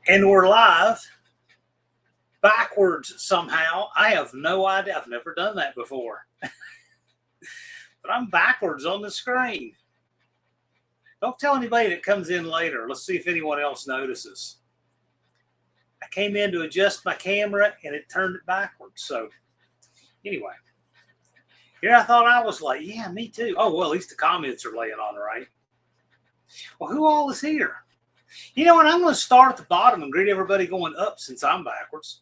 And we're live backwards somehow. I have no idea. I've never done that before. But I'm backwards on the screen. Don't tell anybody that comes in later. Let's see if anyone else notices. I came in to adjust my camera and it turned it backwards. So anyway, here I thought I was like, yeah, me too. Oh, well, at least the comments are laying on right. Well, who all is here? You know what? I'm going to start at the bottom and greet everybody going up since I'm backwards.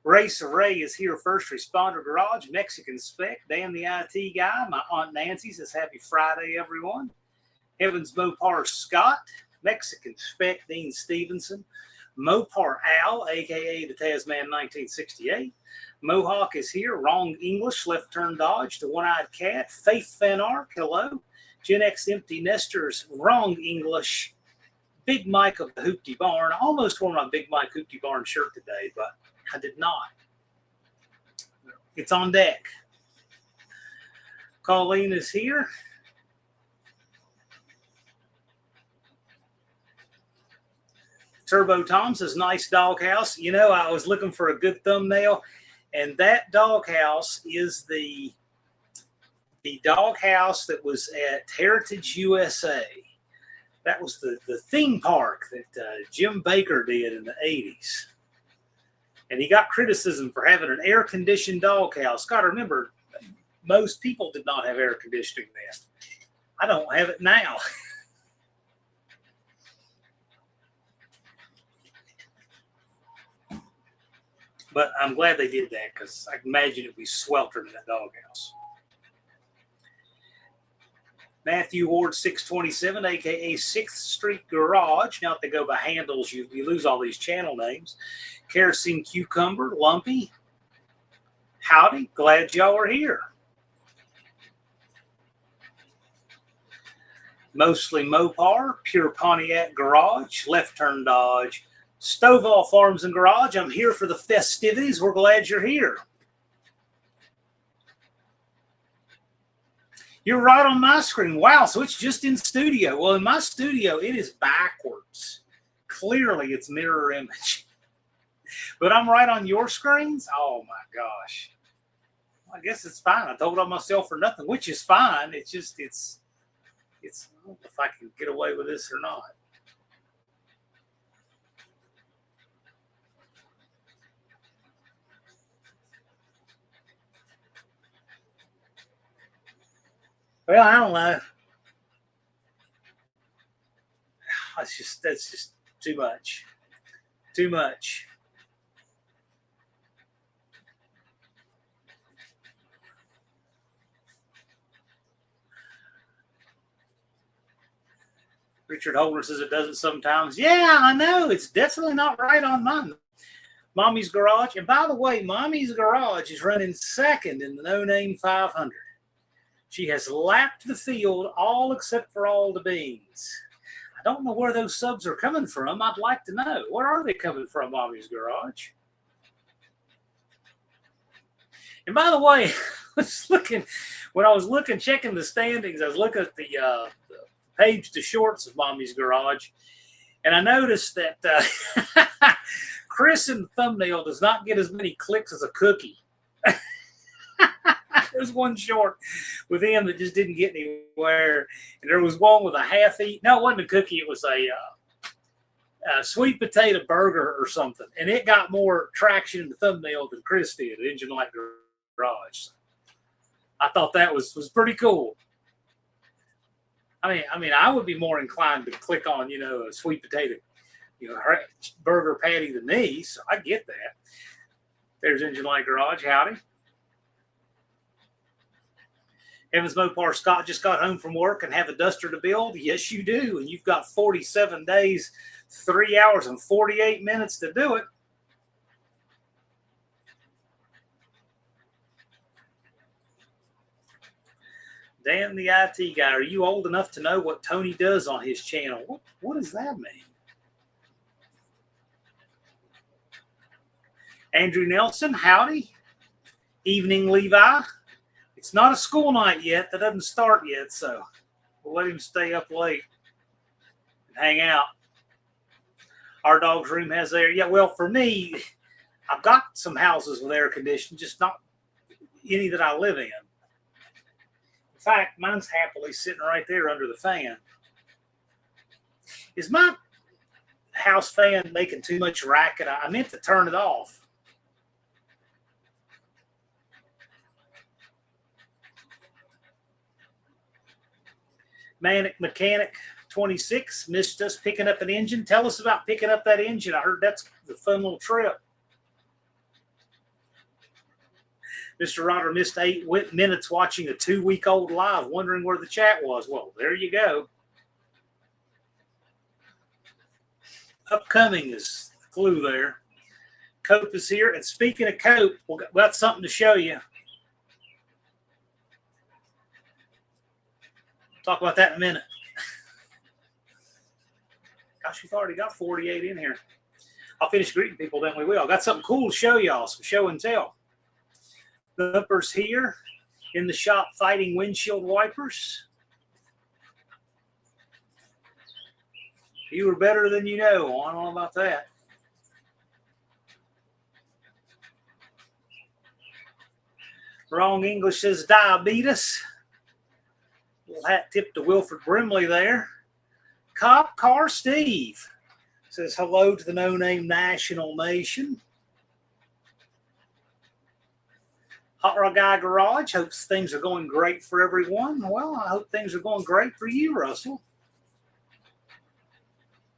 Race Array is here, First Responder Garage, Mexican Spec, Dan the IT Guy. My Aunt Nancy says happy Friday, everyone. Heavens Mopar Scott, Mexican Spec, Dean Stevenson. Mopar Al, a.k.a. the Tasman 1968. Mohawk is here, Wrong English, Left Turn Dodge, the One-Eyed Cat. Faith Van Ark, hello. Gen X Empty Nesters, Wrong English. Big Mike of the Hoopty Barn. I almost wore my Big Mike Hoopty Barn shirt today, but I did not. It's on deck. Colleen is here. Turbo Tom says, nice doghouse. You know, I was looking for a good thumbnail, and that doghouse is the doghouse that was at Heritage USA. That was the theme park that Jim Baker did in the 80s. And he got criticism for having an air-conditioned doghouse. Got to remember, most people did not have air conditioning then. I don't have it now. But I'm glad they did that because I can imagine it'd be sweltering in that doghouse. Matthew Ward 627, a.k.a. 6th Street Garage. Now, if they go by handles, you lose all these channel names. Kerosene Cucumber, Lumpy. Howdy, glad y'all are here. Mostly Mopar, Pure Pontiac Garage, Left Turn Dodge, Stovall Farms and Garage. I'm here for the festivities. We're glad you're here. You're right on my screen. Wow, so it's just in studio. Well, in my studio, it is backwards. Clearly, it's mirror image. But I'm right on your screens? Oh, my gosh. I guess it's fine. I told on myself for nothing, which is fine. It's just, it's I don't know if I can get away with this or not. Well, I don't know. That's just too much. Too much. Richard Holder says it doesn't sometimes. Yeah, I know. It's definitely not right on mine. Mommy's Garage. And by the way, Mommy's Garage is running second in the No Name 500. She has lapped the field all except for all the beans. I don't know where those subs are coming from. I'd like to know. Where are they coming from, Mommy's Garage? And by the way, when I was checking the standings, I was looking at the page to shorts of Mommy's Garage, and I noticed that Chris in the thumbnail does not get as many clicks as a cookie. There's one short with him that just didn't get anywhere. And there was one with a half-eat. No, it wasn't a cookie. It was a sweet potato burger or something. And it got more traction in the thumbnail than Chris did, Engine Like Garage. So I thought that was pretty cool. I mean, I would be more inclined to click on, a sweet potato, burger patty than me. So I get that. There's Engine Like Garage. Howdy. Evans Mopar Scott just got home from work and have a duster to build? Yes, you do. And you've got 47 days, 3 hours, and 48 minutes to do it. Dan the IT Guy, are you old enough to know what Tony does on his channel? What does that mean? Andrew Nelson, howdy. Evening, Levi. It's not a school night yet. That doesn't start yet, so we'll let him stay up late and hang out. Our dog's room has air. Yeah, well, for me, I've got some houses with air conditioning, just not any that I live in. In fact, mine's happily sitting right there under the fan. Is my house fan making too much racket? I meant to turn it off. Manic Mechanic 26 missed us picking up an engine. Tell us about picking up that engine. I heard that's the fun little trip. Mr. Rodder missed 8 minutes watching a 2-week-old live, wondering where the chat was. Well, there you go. Upcoming is the clue there. Cope is here. And speaking of Cope, we got something to show you. Talk about that in a minute. Gosh, we've already got 48 in here. I'll finish greeting people, then we will. I got something cool to show y'all, some show and tell. Bumper's here in the shop fighting windshield wipers. You were better than you know. I don't know about that. Wrong English says diabetes. Little hat tip to Wilfred Brimley there. Cop Car Steve says hello to the No Name National Nation. AHRA Guy Garage hopes things are going great for everyone. Well, I hope things are going great for you, Russell.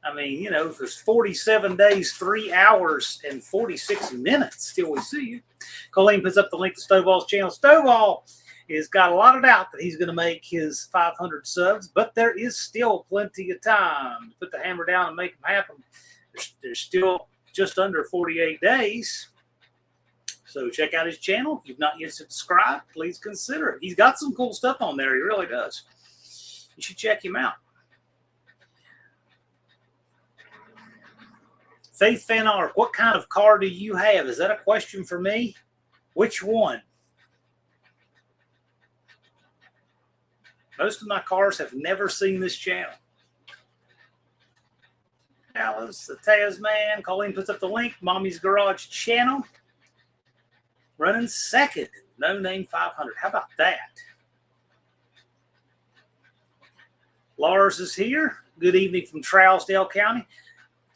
I mean, you know, there's 47 days, 3 hours, and 46 minutes till we see you. Colleen puts up the link to Stovall's channel. Stovall has got a lot of doubt that he's going to make his 500 subs, but there is still plenty of time to put the hammer down and make them happen. There's still just under 48 days. So check out his channel. If you've not yet subscribed, please consider it. He's got some cool stuff on there. He really does. You should check him out. Faith Van Ark, what kind of car do you have? Is that a question for me? Which one? Most of my cars have never seen this channel. Alice, the Tasman. Colleen puts up the link. Mommy's Garage channel. Running second. No Name 500. How about that? Lars is here. Good evening from Trousdale County.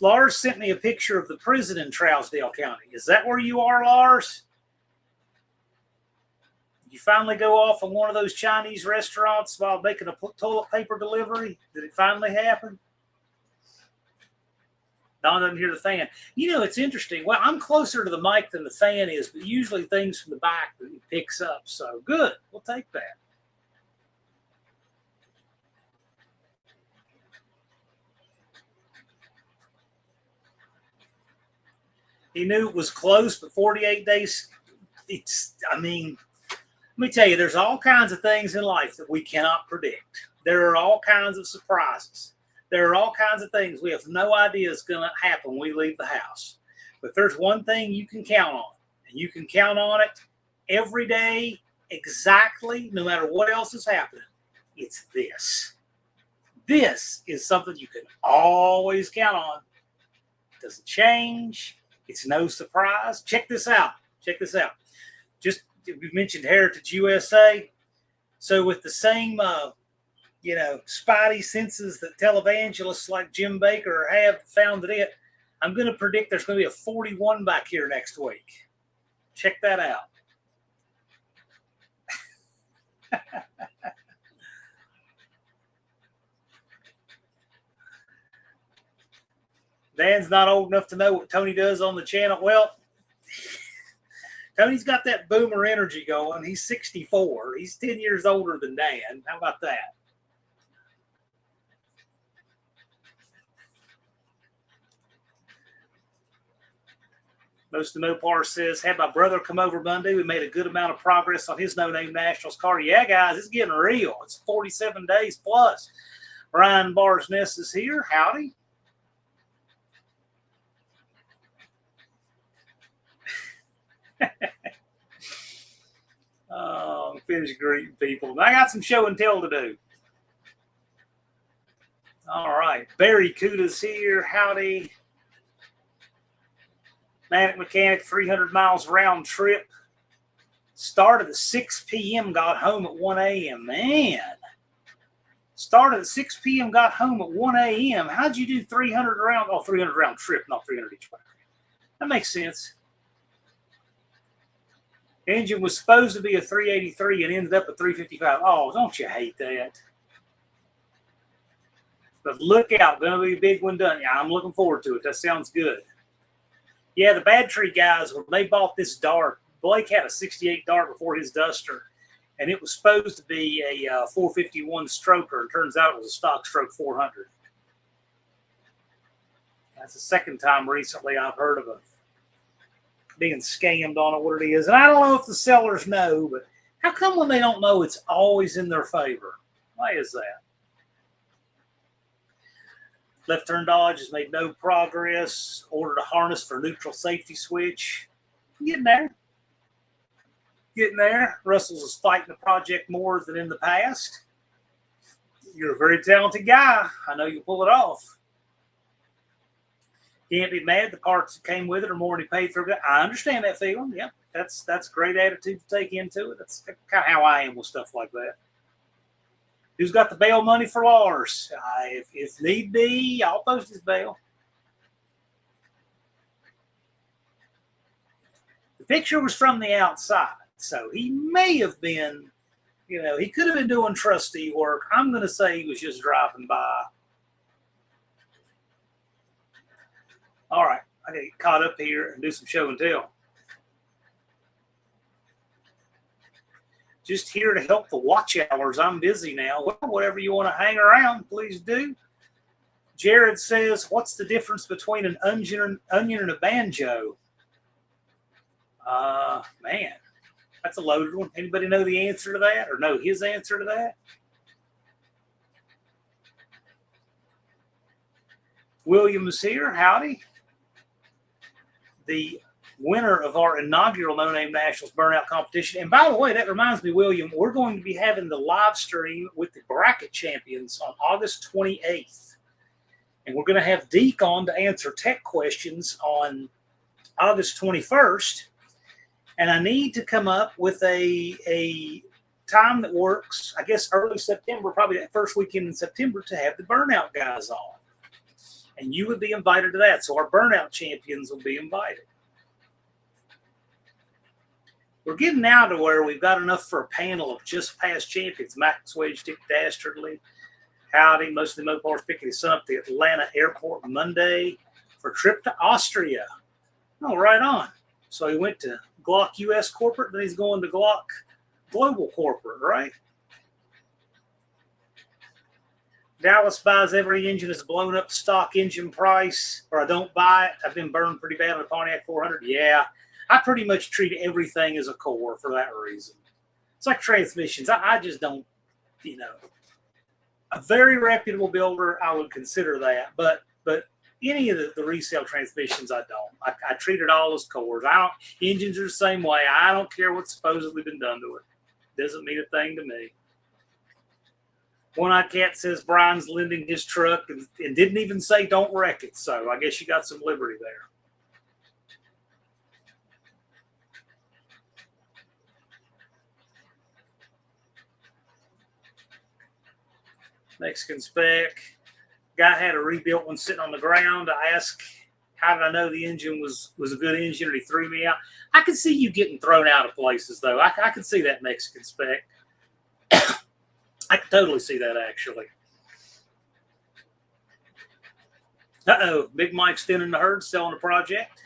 Lars sent me a picture of the prison in Trousdale County. Is that where you are, Lars? Did you finally go off on one of those Chinese restaurants while making a toilet paper delivery? Did it finally happen? Don doesn't hear the fan. You know, it's interesting. Well, I'm closer to the mic than the fan is, but usually things from the back that it picks up. So good. We'll take that. He knew it was close, but 48 days, I mean, let me tell you, there's all kinds of things in life that we cannot predict. There are all kinds of surprises. There are all kinds of things we have no idea is going to happen when we leave the house. But there's one thing you can count on, and you can count on it every day exactly, no matter what else is happening. It's this. This is something you can always count on. It doesn't change. It's no surprise. Check this out. Check this out. Just, we mentioned Heritage USA. So with the same, you know, spidey senses that televangelists like Jim Baker have found it, I'm going to predict there's going to be a 41 back here next week. Check that out. Dan's not old enough to know what Tony does on the channel. Well, Tony's got that boomer energy going. He's 64. He's 10 years older than Dan. How about that? Most of Mopar says, had my brother come over Monday. We made a good amount of progress on his No Name Nationals car. Yeah, guys, it's getting real. It's 47 days plus. Ryan Barsness is here. Howdy. Oh, finish greeting people. I got some show and tell to do. All right. Barry Kuda's here. Howdy. Manic Mechanic, 300 miles round trip. Started at 6 p.m., got home at 1 a.m. Man. Started at 6 p.m., got home at 1 a.m. How'd you do 300 round? Oh, 300 round trip, not 300 each way. That makes sense. Engine was supposed to be a 383 and ended up at 355. Oh, don't you hate that? But look out, going to be a big one done. Yeah, I'm looking forward to it. That sounds good. Yeah, the Bad Tree guys, when they bought this Dart, Blake had a 68 Dart before his Duster, and it was supposed to be a 451 stroker. It turns out it was a stock stroke 400. That's the second time recently I've heard of it being scammed on it, what it is. And I don't know if the sellers know, but how come when they don't know it's always in their favor? Why is that? Left turn dodge has made no progress. Ordered a harness for neutral safety switch. Getting there. Getting there. Russell's is fighting the project more than in the past. You're a very talented guy. I know you pull it off. Can't be mad. The parts that came with it are more than he paid for it. I understand that feeling. Yep. That's a great attitude to take into it. That's kind of how I am with stuff like that. Who's got the bail money for Lars? If need be, I'll post his bail. The picture was from the outside, so he may have been, he could have been doing trustee work. I'm going to say he was just driving by. All right, I got to get caught up here and do some show and tell. Just here to help the watch hours. I'm busy now. Well, whatever you want to hang around, please do. Jared says, what's the difference between an onion and a banjo? Man, that's a loaded one. Anybody know the answer to that or know his answer to that? William's here. Howdy. The winner of our inaugural No Name Nationals Burnout competition. And by the way, that reminds me, William, we're going to be having the live stream with the bracket champions on August 28th. And we're going to have Deke on to answer tech questions on August 21st. And I need to come up with a time that works, I guess early September, probably that first weekend in September, to have the Burnout guys on. And you would be invited to that. So our Burnout champions will be invited. We're getting now to where we've got enough for a panel of just past champions. Max Wedge, Dick Dastardly, howdy. Most of the Mopars picking his son up at the Atlanta airport Monday for a trip to Austria. Oh, right on. So he went to Glock US Corporate, then he's going to Glock Global Corporate, right? Dallas buys every engine that's blown up stock engine price, or I don't buy it. I've been burned pretty bad on a Pontiac 400. Yeah. I pretty much treat everything as a core for that reason. It's like transmissions. I just don't, a very reputable builder, I would consider that. But any of the resale transmissions, I don't. I treat it all as cores. Engines are the same way. I don't care what's supposedly been done to it. Doesn't mean a thing to me. One-Eyed Cat says Brian's lending his truck and didn't even say don't wreck it. So I guess you got some liberty there. Mexican spec. Guy had a rebuilt one sitting on the ground. I asked, how did I know the engine was a good engine, and he threw me out? I could see you getting thrown out of places, though. I could see that Mexican spec. I could totally see that, actually. Uh-oh. Big Mike's thinning the herd, selling a project.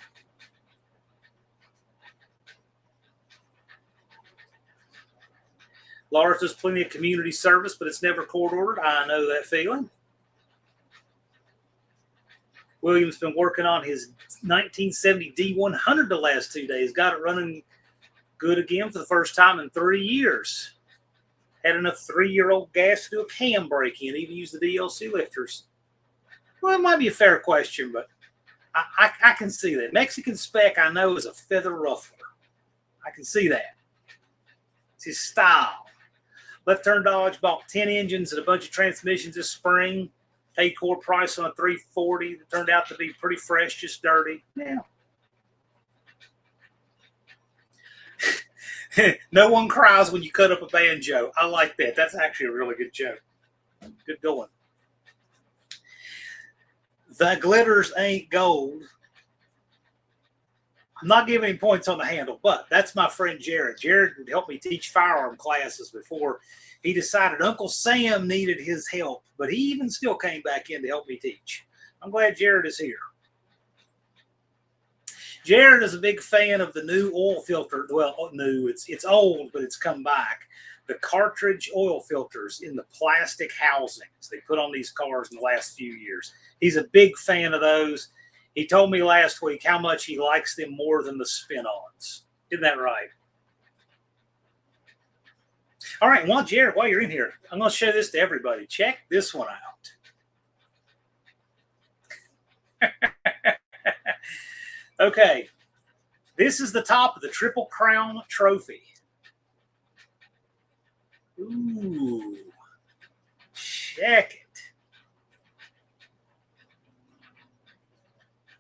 Lars does plenty of community service, but it's never court-ordered. I know that feeling. William's been working on his 1970 D100 the last 2 days. Got it running good again for the first time in 3 years. Had enough 3-year-old gas to do a cam break in, even use the DLC lifters. Well, it might be a fair question, but I can see that. Mexican spec, I know, is a feather ruffler. I can see that. It's his style. Left turn Dodge bought 10 engines and a bunch of transmissions this spring. Paid core price on a 340 that turned out to be pretty fresh, just dirty. Yeah. No one cries when you cut up a banjo. I like that. That's actually a really good joke. Good going. The glitters ain't gold. I'm not giving him points on the handle, but that's my friend Jared. Jared would help me teach firearm classes before he decided Uncle Sam needed his help, but he even still came back in to help me teach. I'm glad Jared is here. Jared is a big fan of the new oil filter. Well, new, it's old, but it's come back. The cartridge oil filters in the plastic housings they put on these cars in the last few years. He's a big fan of those. He told me last week how much he likes them more than the spin-ons. Isn't that right? All right, well, Jared, while you're in here, I'm going to show this to everybody. Check this one out. Okay, this is the top of the Triple Crown Trophy. Ooh, check it.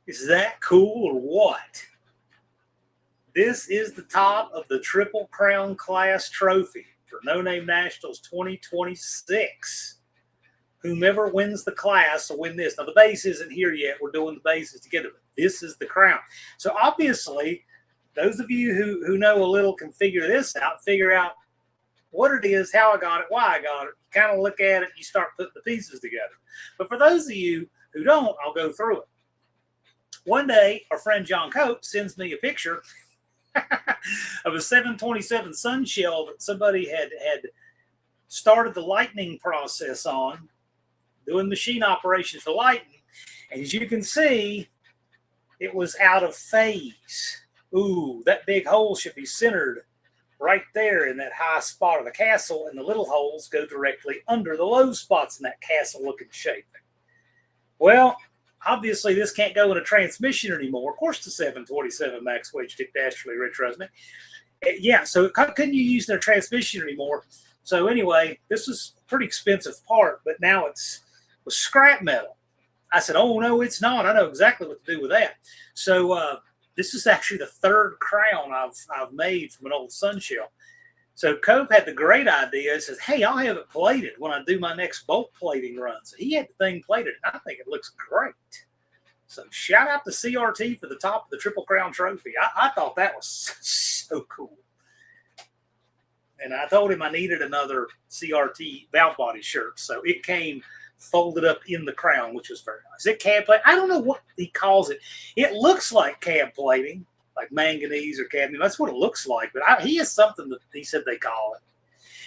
Is that cool or what? This is the top of the Triple Crown Class Trophy for No Name Nationals 2026. Whomever wins the class will win this. Now, the base isn't here yet. We're doing the bases together. But this is the crown. So, obviously, those of you who know a little can figure this out, figure out what it is, how I got it, why I got it. You kind of look at it, you start putting the pieces together. But for those of you who don't, I'll go through it. One day, our friend John Cope sends me a picture of a 727 Sunshell that somebody had started the lightning process on, doing machine operations for lightning. And as you can see, it was out of phase. Ooh, that big hole should be centered right there in that high spot of the castle, and the little holes go directly under the low spots in that castle-looking shape. Well, obviously, this can't go in a transmission anymore. Of course, the 727 Max Wage Dick Dastardly Rich Resnick. Yeah, so couldn't you use their transmission anymore? So anyway, this was a pretty expensive part, but now it's with scrap metal. I said, oh, no, it's not. I know exactly what to do with that. So this is actually the third crown I've made from an old Sunshell. So Cope had the great idea. He says, hey, I'll have it plated when I do my next bolt plating run. So he had the thing plated, and I think it looks great. So shout out to CRT for the top of the Triple Crown Trophy. I thought that was so cool. And I told him I needed another CRT valve body shirt. So it came folded up in the crown, which was very nice. Is it cab plating? I don't know what he calls it. It looks like cab plating, like manganese or cadmium. That's what it looks like. But he has something that he said they call it.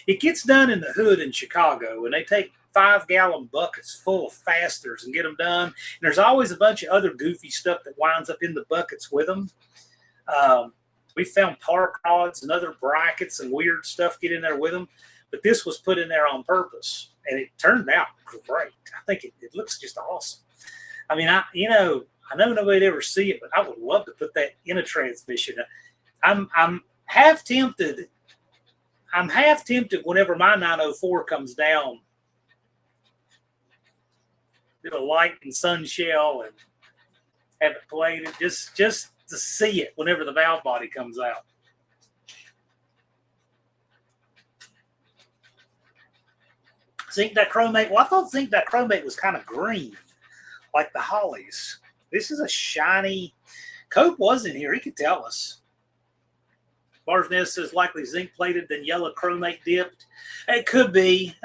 It gets done in the hood in Chicago, and they take 5-gallon buckets full of fasteners and get them done. And there's always a bunch of other goofy stuff that winds up in the buckets with them. We found park rods and other brackets and weird stuff get in there with them. But this was put in there on purpose, and it turned out great. I think it looks just awesome. I mean, I know nobody'd ever see it, but I would love to put that in a transmission. I'm half tempted. I'm half tempted whenever my 904 comes down, do a light and Sunshell and have it plated just to see it whenever the valve body comes out. Zinc dichromate. Well, I thought zinc dichromate was kind of green, like the Hollies. This is a shiny. Cope was in here. He could tell us. Barsnez says likely zinc plated, then yellow chromate dipped. It could be.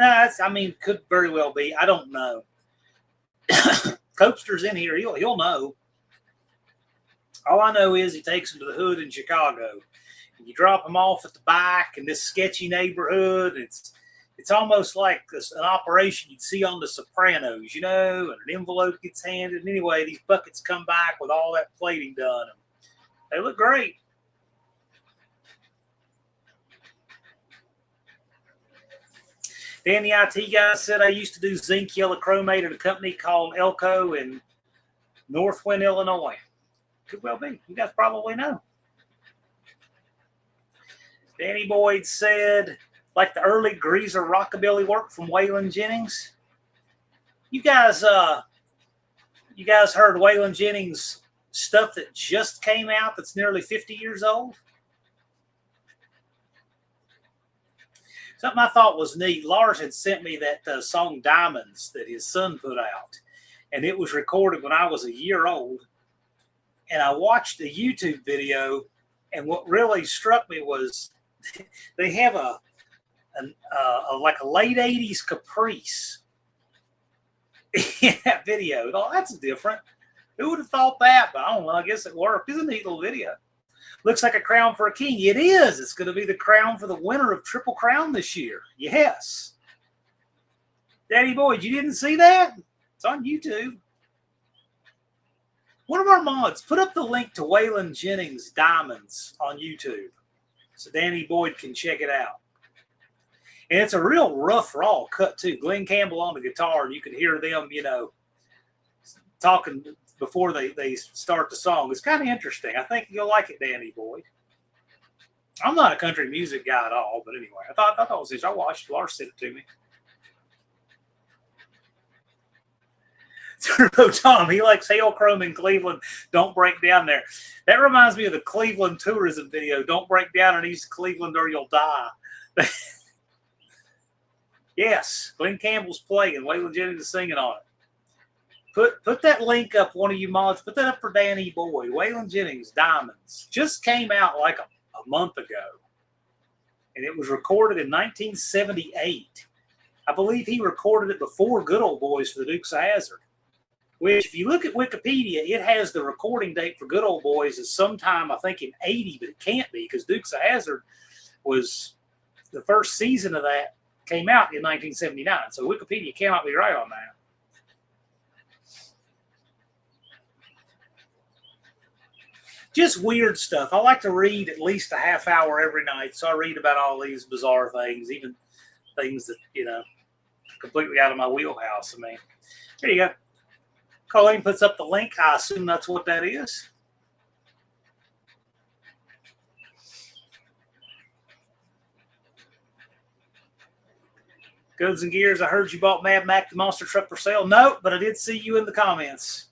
Could very well be. I don't know. Copester's in here. He'll know. All I know is he takes them to the hood in Chicago. And you drop them off at the back in this sketchy neighborhood. It's almost like an operation you'd see on The Sopranos, and an envelope gets handed. And anyway, these buckets come back with all that plating done. They look great. Danny IT guy said, I used to do zinc yellow chromate at a company called Elko in Northwind, Illinois. Could well be. You guys probably know. Danny Boyd said, like the early greaser rockabilly work from Waylon Jennings. You guys heard Waylon Jennings stuff that just came out that's nearly 50 years old? Something I thought was neat. Lars had sent me that song Diamonds that his son put out. And it was recorded when I was a year old. And I watched the YouTube video. And what really struck me was they have like a late 80s Caprice in that video. Oh, that's different. Who would have thought that? But I don't know. I guess it worked. It's a neat little video. Looks like a crown for a king. It is. It's going to be the crown for the winner of Triple Crown this year. Yes. Daddy Boyd, you didn't see that? It's on YouTube. One of our mods, put up the link to Waylon Jennings' Diamonds on YouTube so Danny Boyd can check it out. And it's a real rough, raw cut, too. Glenn Campbell on the guitar, and you can hear them, talking before they start the song. It's kind of interesting. I think you'll like it, Danny Boyd. I'm not a country music guy at all, but anyway, I thought it was this. I watched Lars sent it to me. Turbo Tom, he likes Hail Chrome in Cleveland. Don't break down there. That reminds me of the Cleveland tourism video. Don't break down in East Cleveland or you'll die. Yes, Glenn Campbell's playing. Waylon Jennings is singing on it. Put that link up, one of you mods. Put that up for Danny Boyd. Waylon Jennings, Diamonds. Just came out like a month ago. And it was recorded in 1978. I believe he recorded it before Good Old Boys for the Dukes of Hazzard. Which, if you look at Wikipedia, it has the recording date for Good Old Boys as sometime, I think, in 80, but it can't be because Dukes of Hazzard was the first season of that came out in 1979. So Wikipedia cannot be right on that. Just weird stuff. I like to read at least a half hour every night. So I read about all these bizarre things, even things that, completely out of my wheelhouse. I mean, there you go. Colleen puts up the link. I assume that's what that is. Goods and Gears, I heard you bought Mad Mac the monster truck for sale. No, but I did see you in the comments.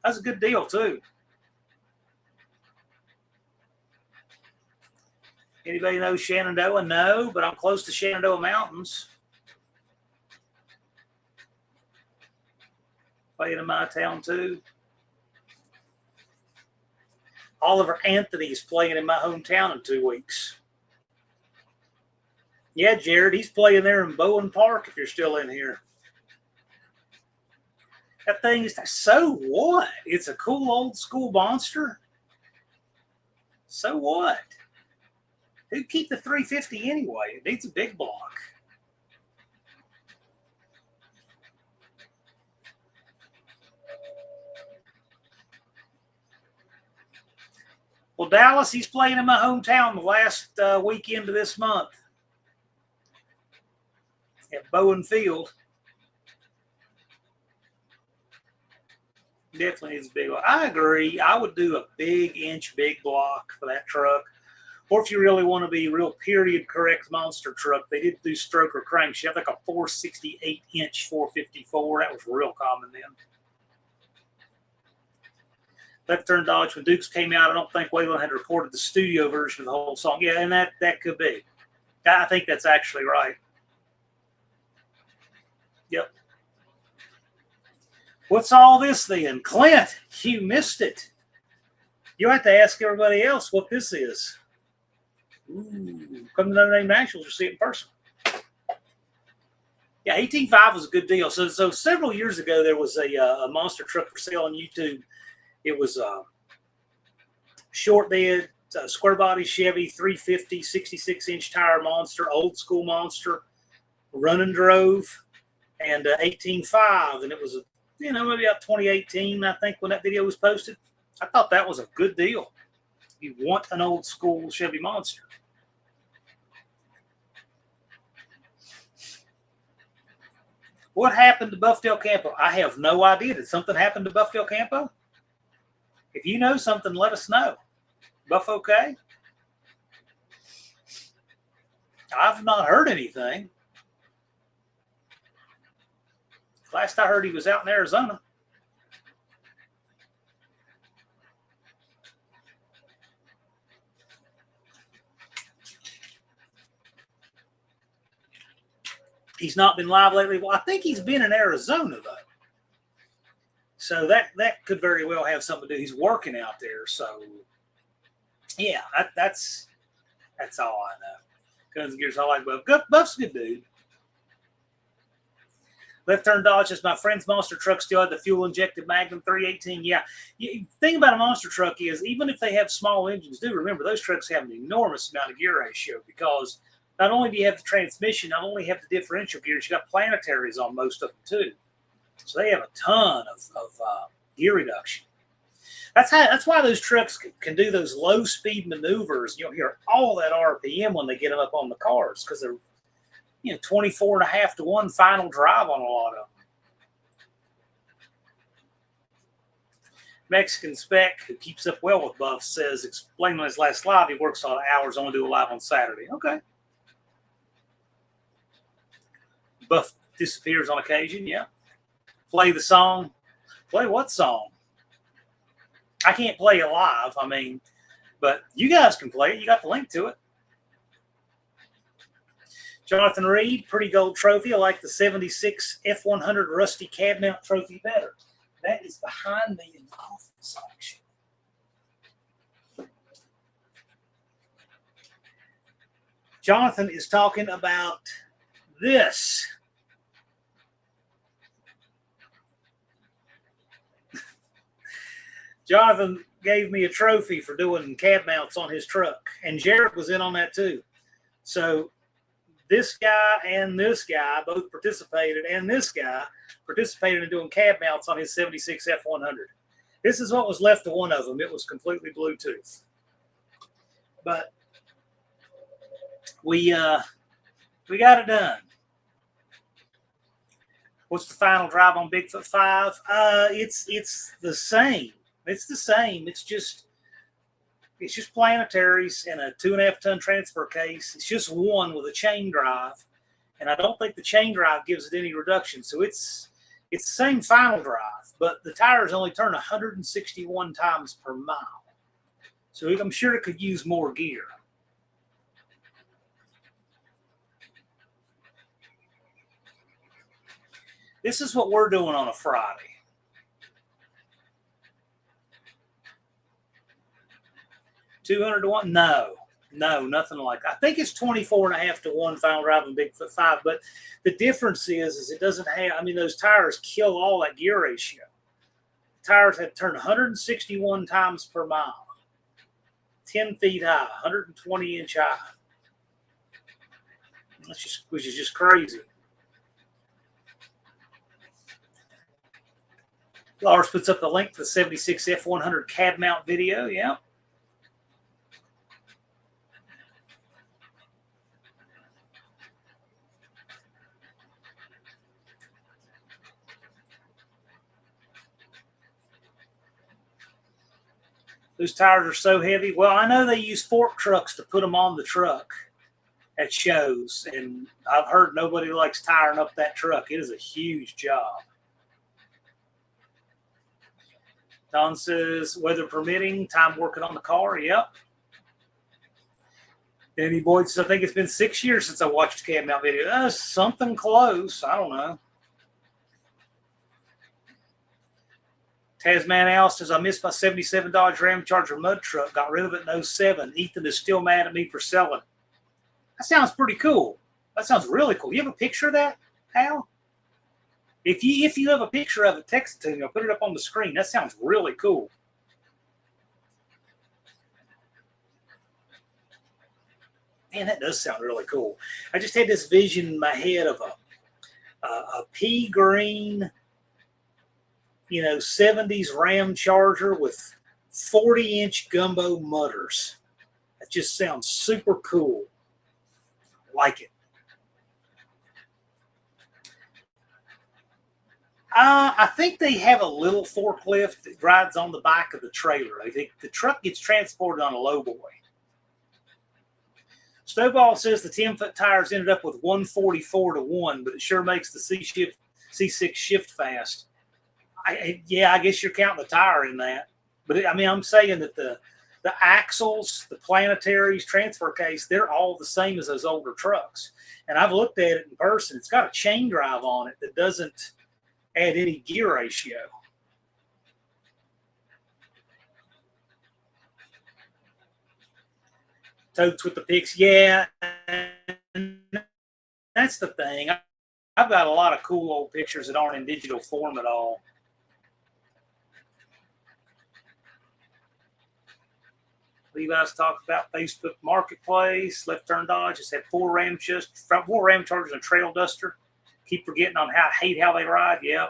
That's a good deal, too. Anybody know Shenandoah? No, but I'm close to Shenandoah Mountains. Playing in my town, too. Oliver Anthony's playing in my hometown in 2 weeks. Yeah, Jared, he's playing there in Bowen Park if you're still in here. That thing is, so what? It's a cool old school monster. So what? Who'd keep the 350 anyway? It needs a big block. Well, Dallas, he's playing in my hometown the last weekend of this month at Bowen Field. Definitely needs a big block. I agree. I would do a big block for that truck. Or if you really want to be real period correct monster truck, they did do stroke or cranks. You have like a 468-inch 454. That was real common then. Left Turn Dodge, when Dukes came out, I don't think Waylon had recorded the studio version of the whole song. Yeah, and that could be. I think that's actually right. Yep. What's all this then? Clint, you missed it. You have to ask everybody else what this is. Ooh, come to No Name Nationals, you'll see it in person. Yeah, 18.5 was a good deal. So several years ago, there was a monster truck for sale on YouTube. It was short bed, square body Chevy 350, 66-inch tire monster, old school monster, run and drove, and 18.5. And it was, maybe about 2018, I think, when that video was posted. I thought that was a good deal. You want an old school Chevy monster. What happened to Buff Del Campo? I have no idea. Did something happen to Buff Del Campo? If you know something, let us know. Buff okay? I've not heard anything. Last I heard, he was out in Arizona. He's not been live lately. Well, I think he's been in Arizona, though. So that could very well have something to do. He's working out there. So, yeah, that's all I know. Guns and Gears, I like Buff. Buff's a good dude. Left turn dodge is my friend's monster truck. Still had the fuel injected Magnum 318. Yeah. The thing about a monster truck is even if they have small engines, do remember those trucks have an enormous amount of gear ratio because not only do you have the transmission, not only have the differential gears, you got planetaries on most of them too. So they have a ton of gear reduction. That's why those trucks can do those low speed maneuvers. You'll hear all that RPM when they get them up on the cars because they're 24.5 to 1 final drive on a lot of them. Mexican Spec, who keeps up well with Buff, says, explain on his last live, he works all hours, only do a live on Saturday. Okay. Buff disappears on occasion, yeah. Play the song. Play what song? I can't play it live, but you guys can play it. You got the link to it. Jonathan Reed, pretty gold trophy. I like the 76 F100 Rusty cab mount trophy better. That is behind me in the office, actually. Jonathan is talking about this. Jonathan gave me a trophy for doing cab mounts on his truck, and Jared was in on that too. So this guy and this guy both participated, and this guy participated in doing cab mounts on his 76 F100. This is what was left of one of them. It was completely Bluetooth. But we got it done. What's the final drive on Bigfoot 5? It's the same. It's the same. It's just planetaries and a 2.5 ton transfer case. It's just one with a chain drive, and I don't think the chain drive gives it any reduction. So it's the same final drive, but the tires only turn 161 times per mile. So I'm sure it could use more gear. This is what we're doing on a Friday. $200 to 1? No, nothing like that. I think it's 24.5 to 1 final drive in Bigfoot 5, but the difference is it doesn't have, those tires kill all that gear ratio. The tires had turned 161 times per mile, 10 feet high, 120 inch high. Which is just crazy. Lars puts up the link to the 76 F100 cab mount video, yeah. Those tires are so heavy. Well, I know they use fork trucks to put them on the truck at shows, and I've heard nobody likes tiring up that truck. It is a huge job. Don says, weather permitting, time working on the car. Yep. Danny Boyd says, I think it's been 6 years since I watched a cab mount video. Something close. I don't know. Tasman Al says, I missed my $77 Ram Charger mud truck. Got rid of it in 07. Ethan is still mad at me for selling. That sounds pretty cool. That sounds really cool. You have a picture of that, Al? If you have a picture of it, text it to me. I'll put it up on the screen. That sounds really cool. Man, that does sound really cool. I just had this vision in my head of a pea green, 70s Ram Charger with 40-inch gumbo mudders. That just sounds super cool. I like it. I think they have a little forklift that rides on the back of the trailer. I think the truck gets transported on a lowboy. Snowball says the 10-foot tires ended up with 144 to 1, but it sure makes the C6 shift fast. I guess you're counting the tire in that. But I'm saying that the The axles, the planetaries, transfer case, they're all the same as those older trucks. And I've looked at it in person. It's got a chain drive on it that doesn't add any gear ratio. Totes with the picks, yeah. And that's the thing. I've got a lot of cool old pictures that aren't in digital form at all. Levi's talked about Facebook Marketplace, left turn Dodge. Just had 4 Ram Chargers and a Trail Duster. Keep forgetting on how I hate how they ride. Yeah.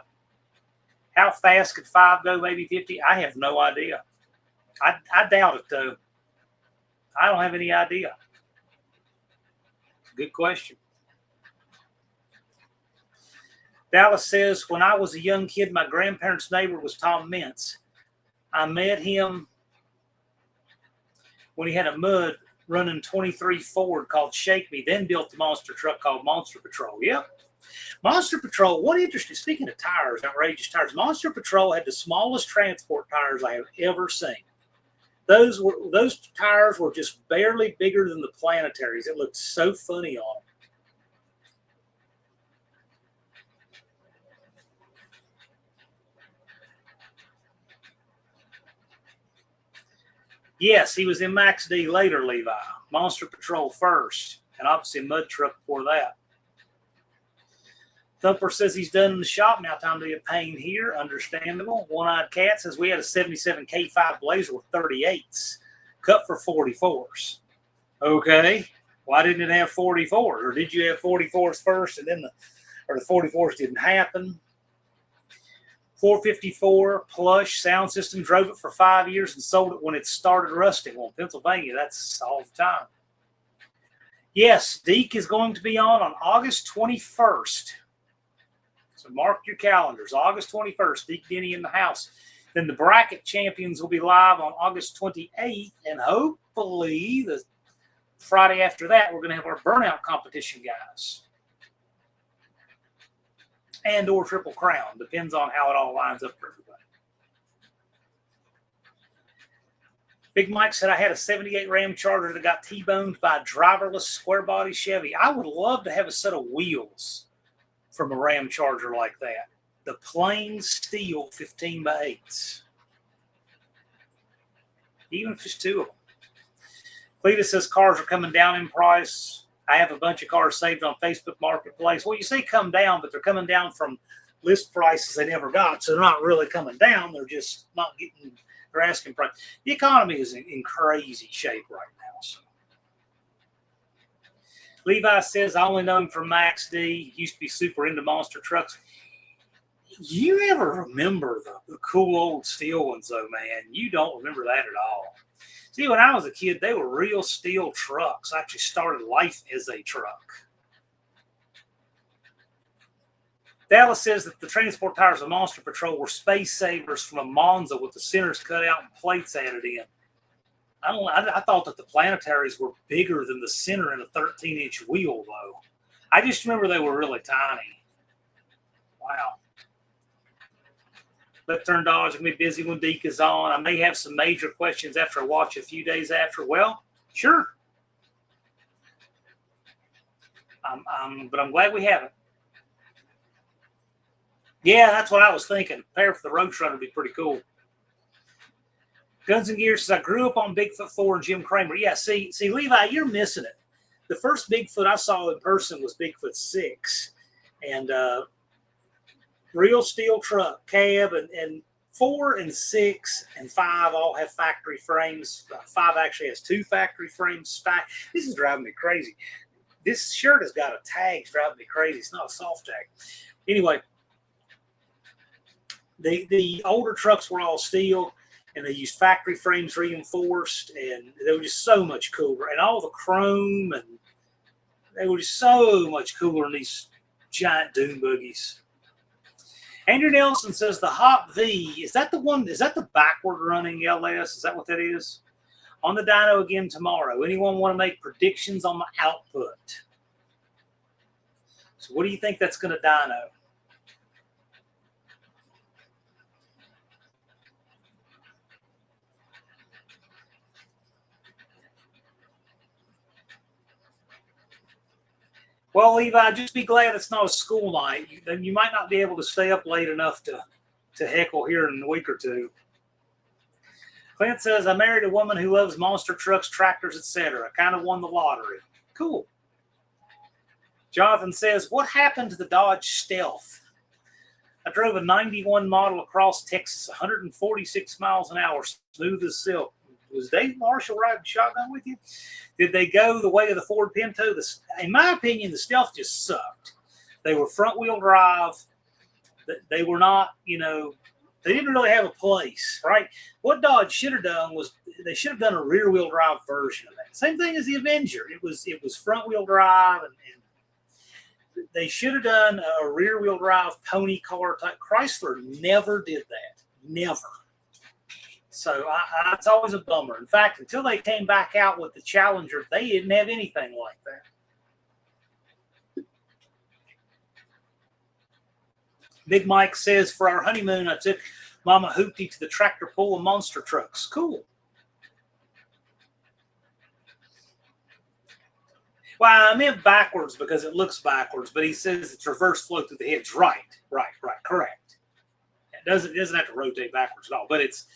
How fast could 5 go? Maybe 50? I have no idea. I doubt it, though. I don't have any idea. It's a good question. Dallas says, when I was a young kid, my grandparents' neighbor was Tom Mintz. I met him when he had a mud running 23 Ford called Shake Me, then built the monster truck called Monster Patrol. Yep. Monster Patrol, what interesting, speaking of tires, outrageous tires, Monster Patrol had the smallest transport tires I have ever seen. Those tires were just barely bigger than the planetaries. It looked so funny on them. Yes, he was in Max D later, Levi. Monster Patrol first, and obviously Mud Truck before that. Thumper says he's done in the shop. Now time to be a pain here. Understandable. One-Eyed Cat says we had a 77 K5 Blazer with 38s, cut for 44s. Okay. Why didn't it have 44s? Or did you have 44s first and then the 44s didn't happen? 454 plush sound system, drove it for 5 years and sold it when it started rusting. Well, in Pennsylvania, that's all the time. Yes, Deke is going to be on August 21st. So mark your calendars. August 21st, Deke Denny in the house. Then the bracket champions will be live on August 28th. And hopefully the Friday after that, we're going to have our burnout competition guys. And or Triple Crown. Depends on how it all lines up for everybody. Big Mike said, I had a 78 Ram Charger that got T-boned by a driverless square body Chevy. I would love to have a set of wheels from a Ram Charger like that. The plain steel 15x8s. Even if it's 2 of them. Cletus says cars are coming down in price. I have a bunch of cars saved on Facebook Marketplace. Well, you say come down, but they're coming down from list prices they never got. So they're not really coming down. They're just not getting their asking price. The economy is in crazy shape right now. So. Levi says, I only know him from Max D. He used to be super into monster trucks. You ever remember the cool old steel ones, though, man? You don't remember that at all. See, when I was a kid, they were real steel trucks. I actually started life as a truck. Dallas says that the transport tires of Monster Patrol were space savers from a Monza with the centers cut out and plates added in. I thought that the planetaries were bigger than the center in a 13-inch wheel, though. I just remember they were really tiny. Wow. Left turn Dodge will be busy when Deke is on. I may have some major questions after I watch a few days after. Well, sure. But I'm glad we haven't. Yeah, that's what I was thinking. Pair for the Roadrunner would be pretty cool. Guns and Gear says, I grew up on Bigfoot 4 and Jim Cramer. Yeah, see, Levi, you're missing it. The first Bigfoot I saw in person was Bigfoot 6. And real steel truck, cab, and 4 and 6 and 5 all have factory frames. 5 actually has 2 factory frames stacked. This is driving me crazy. This shirt has got a tag. It's driving me crazy. It's not a soft tag. Anyway, the older trucks were all steel, and they used factory frames reinforced, and they were just so much cooler. And all the chrome, and they were just so much cooler than these giant dune buggies. Andrew Nelson says the Hop V, is that the one, is that the backward running LS? Is that what that is? On the dyno again tomorrow. Anyone want to make predictions on the output? So what do you think that's going to dyno? Well, Levi, just be glad it's not a school night. Then you might not be able to stay up late enough to heckle here in a week or two. Clint says, I married a woman who loves monster trucks, tractors, etc. Kind of won the lottery. Cool. Jonathan says, what happened to the Dodge Stealth? I drove a 91 model across Texas, 146 miles an hour, smooth as silk. Was Dave Marshall riding shotgun with you? Did they go the way of the Ford Pinto? In my opinion, the Stealth just sucked. They were front-wheel drive. They were not, they didn't really have a place, right? What Dodge should have done was they should have done a rear-wheel drive version of that. Same thing as the Avenger. It was front-wheel drive, and they should have done a rear-wheel drive pony car type. Chrysler never did that. Never. So it's always a bummer. In fact, until they came back out with the Challenger, they didn't have anything like that. Big Mike says, for our honeymoon, I took Mama Hoopty to the tractor pull of monster trucks. Cool. Well, I meant backwards because it looks backwards, but he says it's reverse flow through the heads. Right, correct. It doesn't have to rotate backwards at all, but it's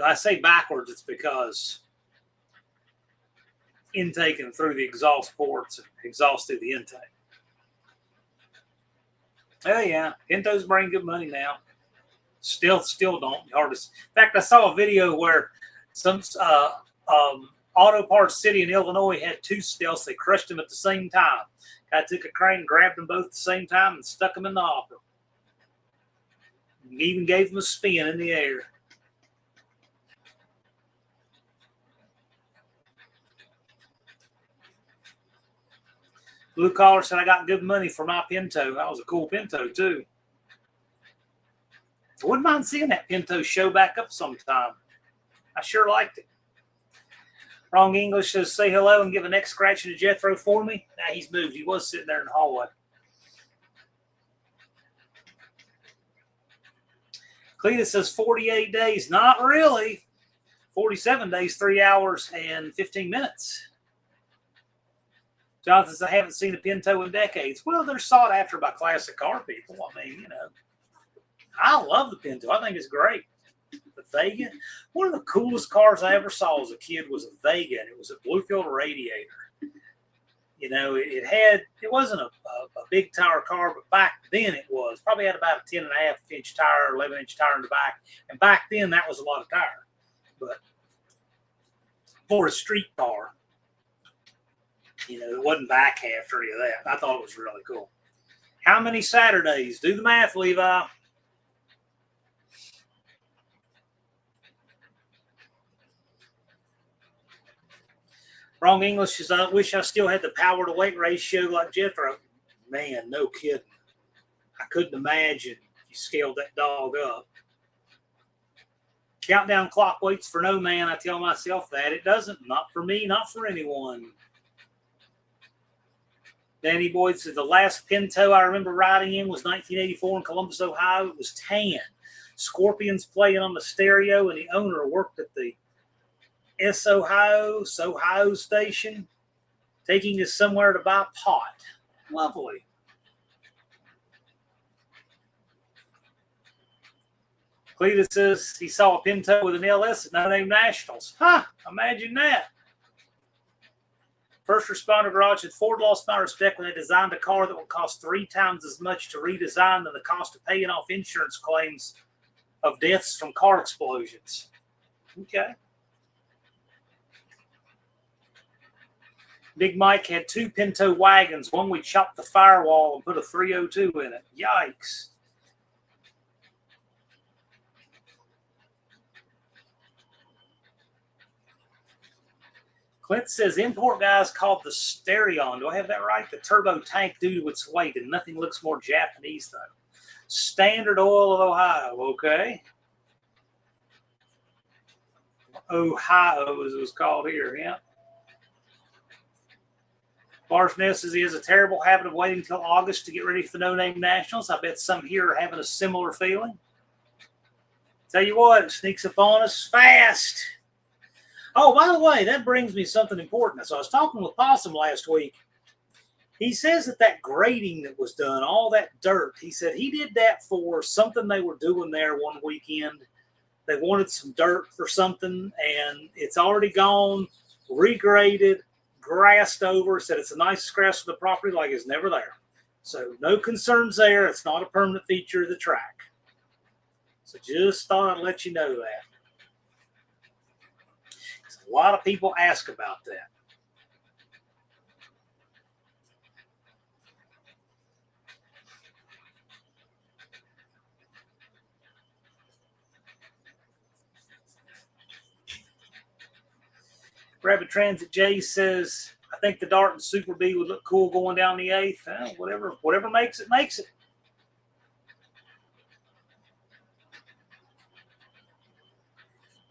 I say backwards, it's because intake and through the exhaust ports and exhaust through the intake. Oh yeah, Pintos bring good money now. Still don't. In fact, I saw a video where some Auto Parts City in Illinois had two Stealths. They crushed them at the same time. Guy took a crane, grabbed them both at the same time, and stuck them in the hopper. He even gave them a spin in the air. Blue Collar said, I got good money for my Pinto. That was a cool Pinto, too. I wouldn't mind seeing that Pinto show back up sometime. I sure liked it. Wrong English says, say hello and give a neck scratching to Jethro for me. Nah, he's moved. He was sitting there in the hallway. Cletus says 48 days. Not really. 47 days, 3 hours and 15 minutes. Jonathan says, I haven't seen a Pinto in decades. Well, they're sought after by classic car people. I mean, I love the Pinto. I think it's great. The Vega, one of the coolest cars I ever saw as a kid was a Vega, and it was a Bluefield radiator. It wasn't a big tire car, but back then it was. Probably had about a 10.5-inch tire, 11-inch tire in the back. And back then that was a lot of tire. But for a street car, it wasn't back half or any of that. I thought it was really cool. How many Saturdays? Do the math, Levi. Wrong English says, I wish I still had the power to weight ratio like Jethro. Man, no kidding. I couldn't imagine if you scaled that dog up. Countdown clock waits for no man. I tell myself that. It doesn't. Not for me, not for anyone. Danny Boyd said, the last Pinto I remember riding in was 1984 in Columbus, Ohio. It was tan. Scorpions playing on the stereo, and the owner worked at the Ohio station, taking us somewhere to buy pot. Lovely. Cletus says he saw a Pinto with an LS at No Name Nationals. Imagine that. First Responder Garage said, Ford lost my respect when they designed a car that would cost 3 times as much to redesign than the cost of paying off insurance claims of deaths from car explosions. Okay. Big Mike had 2 Pinto wagons. One we chopped the firewall and put a 302 in it. Yikes. Clint says, import guys called the Stereon. Do I have that right? The turbo tank due to its weight, and nothing looks more Japanese, though. Standard Oil of Ohio. Okay. Ohio, as it was called here, yeah. Barsness says he has a terrible habit of waiting until August to get ready for the No Name Nationals. I bet some here are having a similar feeling. Tell you what, it sneaks up on us fast. Oh, by the way, that brings me something important. So I was talking with Possum last week, He says that grading that was done, all that dirt, he said he did that for something they were doing there one weekend. They wanted some dirt for something, and it's already gone, regraded, grassed over. Said it's the nicest grass for the property, like it's never there. So no concerns there. It's not a permanent feature of the track. So just thought I'd let you know that. A lot of people ask about that. Rabbit Transit J says, I think the Dart and Super B would look cool going down the 8th. Whatever makes it, makes it.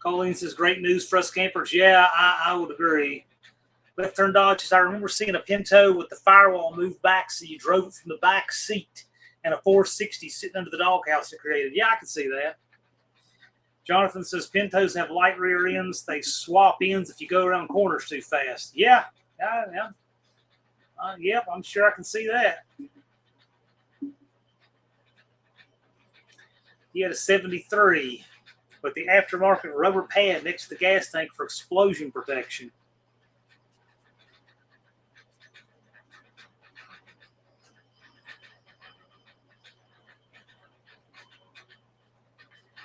Colleen says, great news for us campers. Yeah, I would agree. Left turn dodges. I remember seeing a Pinto with the firewall moved back so you drove it from the back seat and a 460 sitting under the doghouse it created. Yeah, I can see that. Jonathan says Pintos have light rear ends. They swap ends if you go around corners too fast. Yeah. Yep, I'm sure I can see that. He had a 73 with the aftermarket rubber pad next to the gas tank for explosion protection.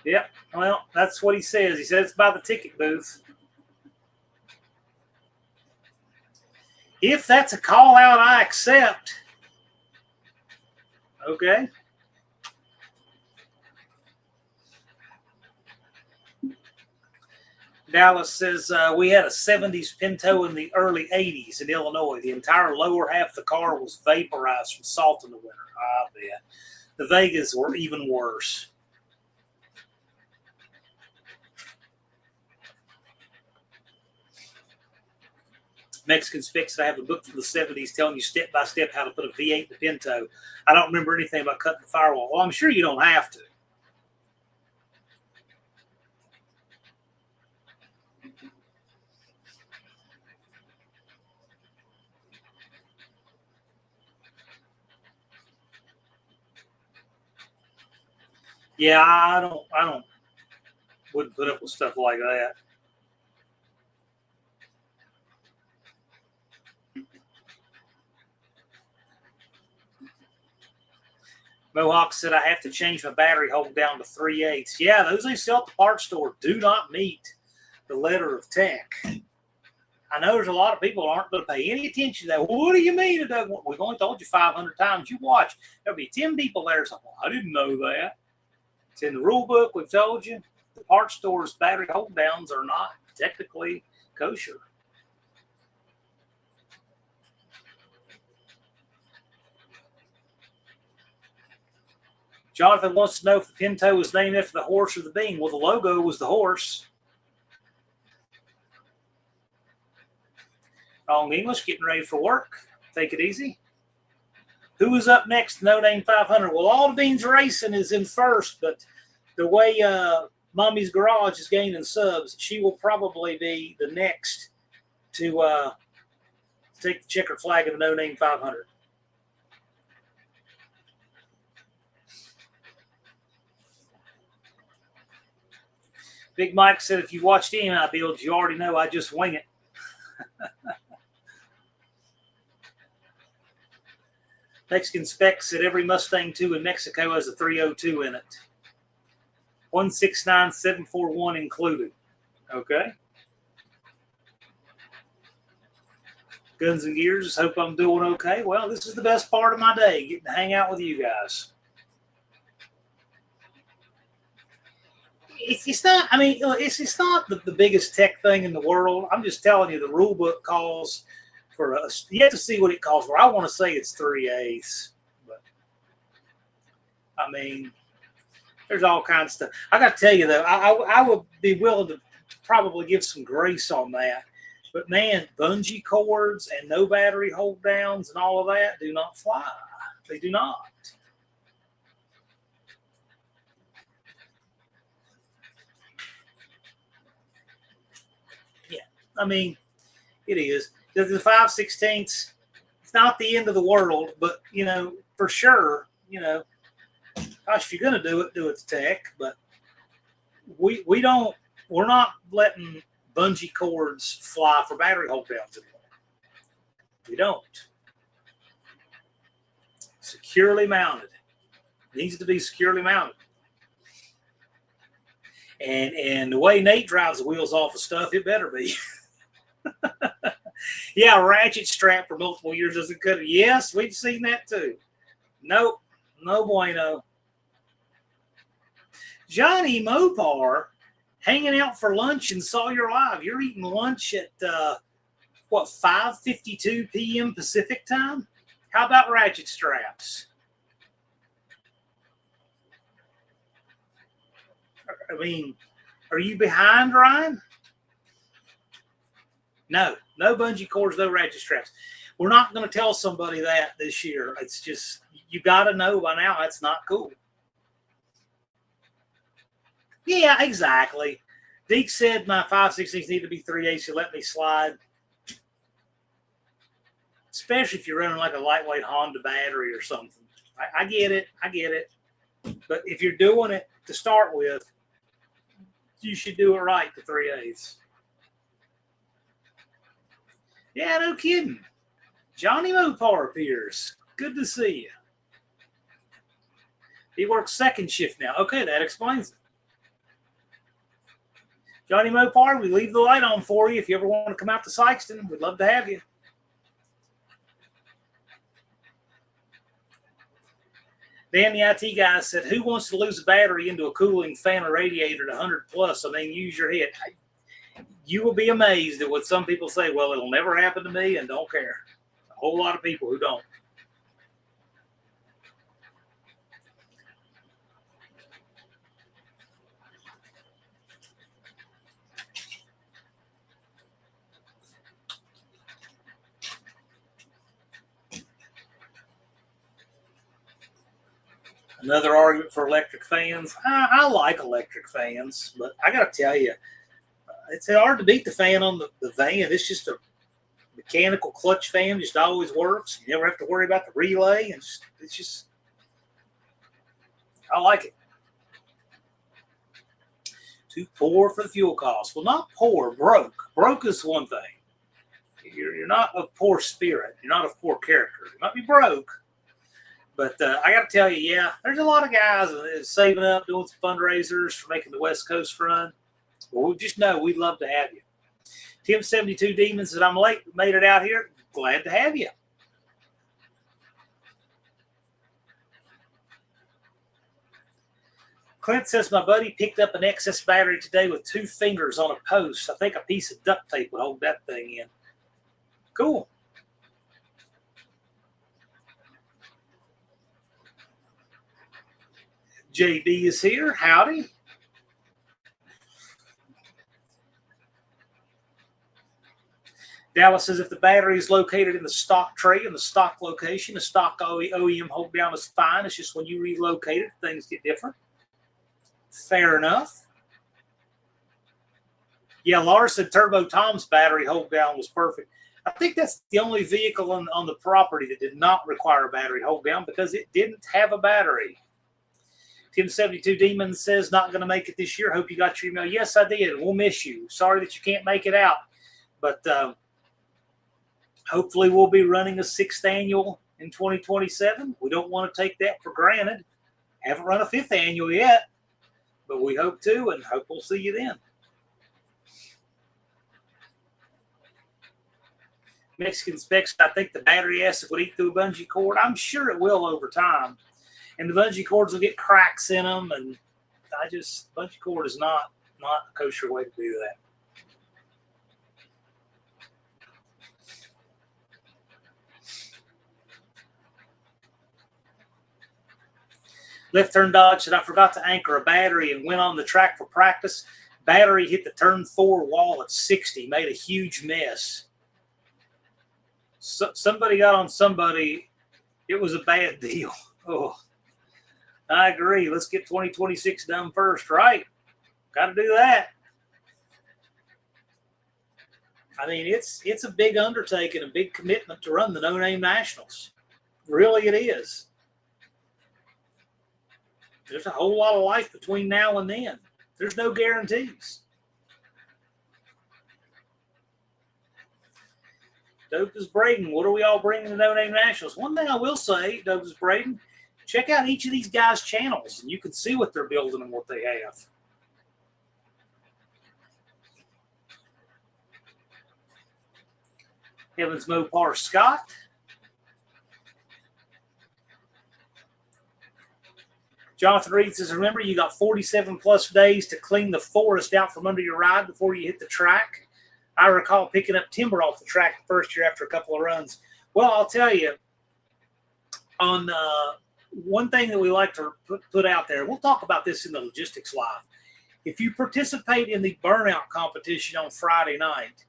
Yep, well, that's what he says. He says it's by the ticket booth. If that's a call out, I accept. Okay. Dallas says we had a 70s Pinto in the early 80s in Illinois. The entire lower half of the car was vaporized from salt in the winter. I bet. The Vegas were even worse. Mexican Specs, I have a book from the 70s telling you step by step how to put a V8 in the Pinto. I don't remember anything about cutting the firewall. Well, I'm sure you don't have to. Yeah, I wouldn't put up with stuff like that. Mohawk said, I have to change my battery hold down to 3/8. Yeah, those they sell at the parts store do not meet the letter of tech. I know there's a lot of people aren't going to pay any attention to that. What do you mean it doesn't work? We've only told you 500 times. You watch. There'll be 10 people there. So, well, I didn't know that. It's in the rule book. We've told you. The parts store's battery hold downs are not technically kosher. Jonathan wants to know if the Pinto was named after the horse or the bean. Well, the logo was the horse. Wrong English, getting ready for work. Take it easy. Who is up next? No Name 500. Well, All the Beans Racing is in first, but the way Mommy's Garage is gaining subs, she will probably be the next to take the checkered flag of the No Name 500. Big Mike said, if you watched any of my builds, you already know I just wing it. Mexican Specs said every Mustang 2 in Mexico has a 302 in it. 169741 included. Okay. Guns and Gears, hope I'm doing okay. Well, this is the best part of my day, getting to hang out with you guys. It's not, I mean, it's not the biggest tech thing in the world. I'm just telling you, the rule book calls for us. You have to see what it calls for. I want to say it's 3/8, but I mean, there's all kinds of stuff. I got to tell you, though, I would be willing to probably give some grace on that. But, man, bungee cords and no battery hold downs and all of that do not fly. They do not. I mean, it is. The 5/16 not the end of the world, but, for sure, gosh, if you're going to do it to tech. But we're not letting bungee cords fly for battery hold downs anymore. We don't. Securely mounted. Needs to be securely mounted. And the way Nate drives the wheels off of stuff, it better be. Yeah, ratchet strap for multiple years doesn't cut it. Yes, we've seen that too. Nope, no bueno. Johnny Mopar, hanging out for lunch in Sawyer Live. You're eating lunch at, 5:52 p.m. Pacific time? How about ratchet straps? I mean, are you behind, Ryan? No bungee cords, no ratchet straps. We're not going to tell somebody that this year. It's just, you got to know by now that's not cool. Yeah, exactly. Deke said my 5/16 need to be 3/8. You let me slide. Especially if you're running like a lightweight Honda battery or something. I get it. But if you're doing it to start with, you should do it right to 3/8. Yeah, no kidding. Johnny Mopar appears. Good to see you. He works second shift now. Okay, that explains it. Johnny Mopar, we leave the light on for you. If you ever want to come out to Sykeston, we'd love to have you. Dan, the IT guy, said, who wants to lose a battery into a cooling fan or radiator to 100 plus? I mean, use your head. You will be amazed at what some people say. Well, it'll never happen to me, and don't care. A whole lot of people who don't. Another argument for electric fans. I like electric fans, but I got to tell you, it's hard to beat the fan on the van. It's just a mechanical clutch fan, just always works. You never have to worry about the relay. And it's just, I like it. Too poor for the fuel costs. Well, not poor, broke. Broke is one thing. You're not of poor spirit. You're not of poor character. You might be broke. But I got to tell you, yeah, there's a lot of guys saving up, doing some fundraisers for making the West Coast run. Well, we just know we'd love to have you. Tim72 Demons said, I'm late, made it out here. Glad to have you. Clint says, my buddy picked up an excess battery today with 2 fingers on a post. I think a piece of duct tape would hold that thing in. Cool. JB is here. Howdy. Dallas says if the battery is located in the stock tray in the stock location, the stock OEM hold down is fine. It's just when you relocate it, things get different. Fair enough. Yeah, Lars said Turbo Tom's battery hold down was perfect. I think that's the only vehicle on the property that did not require a battery hold down because it didn't have a battery. Tim72 Demon says, not going to make it this year. Hope you got your email. Yes, I did. We'll miss you. Sorry that you can't make it out. But hopefully we'll be running a 6th annual in 2027. We don't want to take that for granted. Haven't run a 5th annual yet, but we hope to, and hope we'll see you then. Mexican Specs, I think the battery acid would eat through a bungee cord. I'm sure it will over time. And the bungee cords will get cracks in them, and bungee cord is not a kosher way to do that. Left turn Dodge said, I forgot to anchor a battery and went on the track for practice. Battery hit the turn 4 wall at 60, made a huge mess. So, somebody got on somebody. It was a bad deal. Oh, I agree. Let's get 2026 done first, right? Got to do that. I mean, it's a big undertaking, a big commitment to run the No Name Nationals. Really, it is. There's a whole lot of life between now and then. There's no guarantees. Dopus Braden, what are we all bringing to No Name Nationals? One thing I will say, Dopus Braden, check out each of these guys' channels, and you can see what they're building and what they have. Evans Mopar Scott. Jonathan Reed says, remember, you got 47 plus days to clean the forest out from under your ride before you hit the track. I recall picking up timber off the track the first year after a couple of runs. Well, I'll tell you, on one thing that we like to put out there, we'll talk about this in the Logistics Live. If you participate in the burnout competition on Friday night,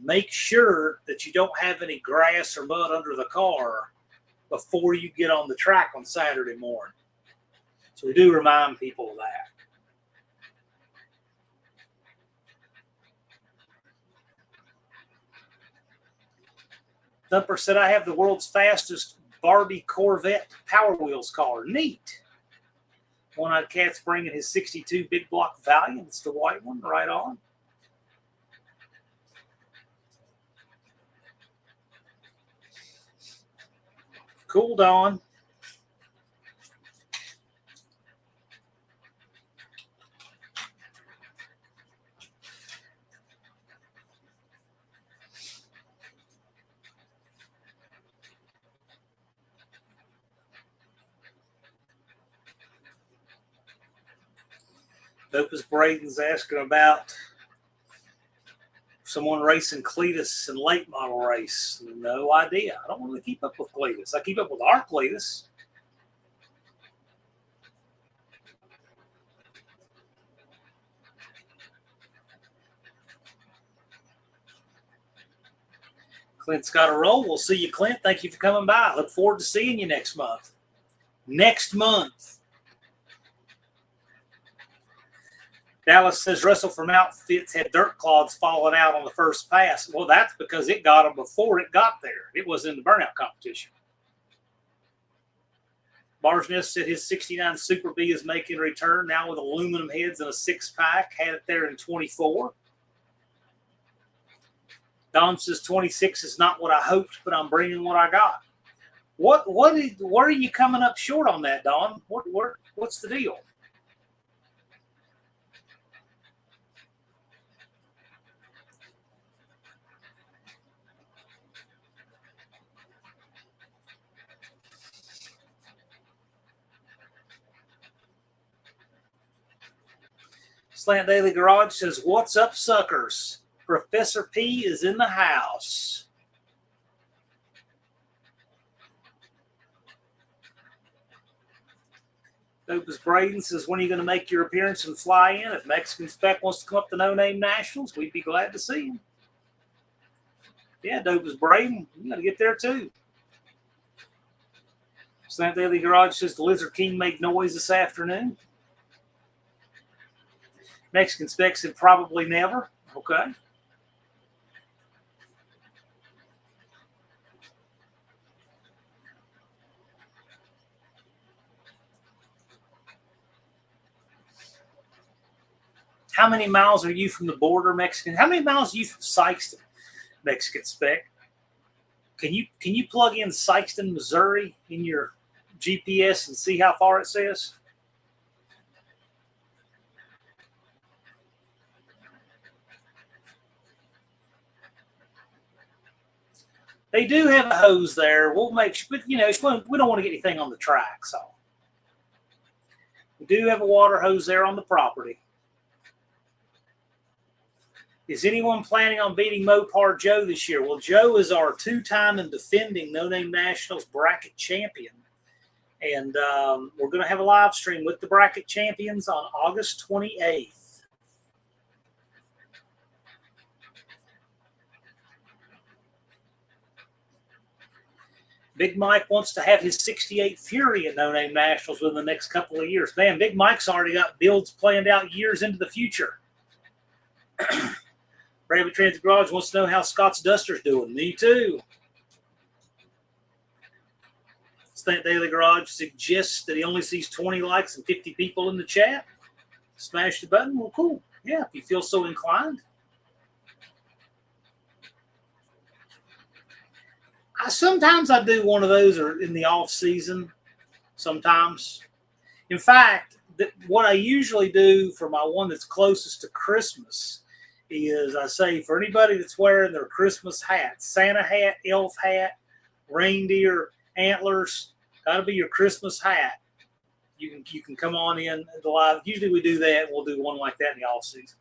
make sure that you don't have any grass or mud under the car before you get on the track on Saturday morning. So we do remind people of that. Thumper said, I have the world's fastest Barbie Corvette Power Wheels car. Neat. One-Eyed Cat's bringing his 62 big block Valiant. It's the white one, right on. Cool Dawn. Dopus Braden's asking about someone racing Cletus in late model race. No idea. I don't really keep up with Cletus. I keep up with our Cletus. Clint's got a roll. We'll see you, Clint. Thank you for coming by. Look forward to seeing you next month. Next month. Dallas says Russell from Outfits had dirt clods falling out on the first pass. Well, that's because it got them before it got there. It was in the burnout competition. Barsness said his 69 Super B is making a return now with aluminum heads and a 6-pack. Had it there in 24. Don says 26 is not what I hoped, but I'm bringing what I got. What are you coming up short on that, Don? What's the deal? Slant Daily Garage says, what's up, suckers? Professor P is in the house. Opus Braden says, when are you going to make your appearance and fly in? If Mexican Spec wants to come up to No Name Nationals, we'd be glad to see him. Yeah, Opus Braden, you got to get there too. Slant Daily Garage says, the Lizard King made noise this afternoon. Mexican Spec said, probably never. Okay. How many miles are you from the border, Mexican? How many miles are you from Sikeston, Mexican Spec? Can you plug in Sikeston, Missouri in your GPS and see how far it says? They do have a hose there. We'll make sure, but we don't want to get anything on the track, so we do have a water hose there on the property. Is anyone planning on beating Mopar Joe this year? Well, Joe is our two-time and defending No Name Nationals bracket champion. And we're going to have a live stream with the bracket champions on August 28th. Big Mike wants to have his 68 Fury at No Name Nationals within the next couple of years. Man, Big Mike's already got builds planned out years into the future. Rabbit Transit Garage wants to know how Scott's Duster's doing. Me too. Stant Daily Garage suggests that he only sees 20 likes and 50 people in the chat. Smash the button. Well, cool. Yeah, if you feel so inclined. Sometimes I do one of those or in the off season. Sometimes. In fact, what I usually do for my one that's closest to Christmas is I say for anybody that's wearing their Christmas hat, Santa hat, elf hat, reindeer, antlers, got to be your Christmas hat. You can come on in the live. Usually we do that. We'll do one like that in the off season.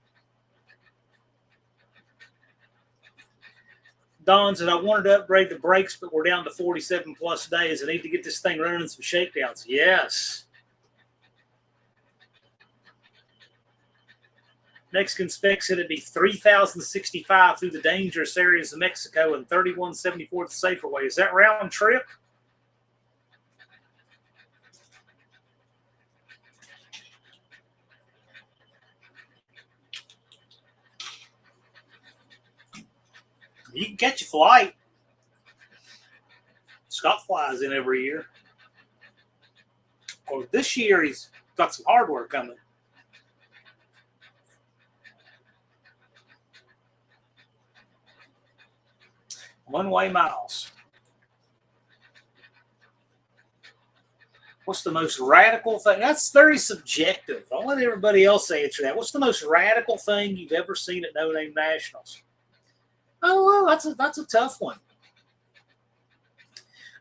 Don said, I wanted to upgrade the brakes, but we're down to 47 plus days. I need to get this thing running in some shakedowns. Yes. Mexican spec said it'd be 3,065 through the dangerous areas of Mexico and 3,174 the safer way. Is that round trip? You can catch a flight. Scott flies in every year. Well, this year he's got some hardware coming. One-way miles. What's the most radical thing? That's very subjective. I'll let everybody else answer that. What's the most radical thing you've ever seen at No Name Nationals? Oh, well, that's a tough one.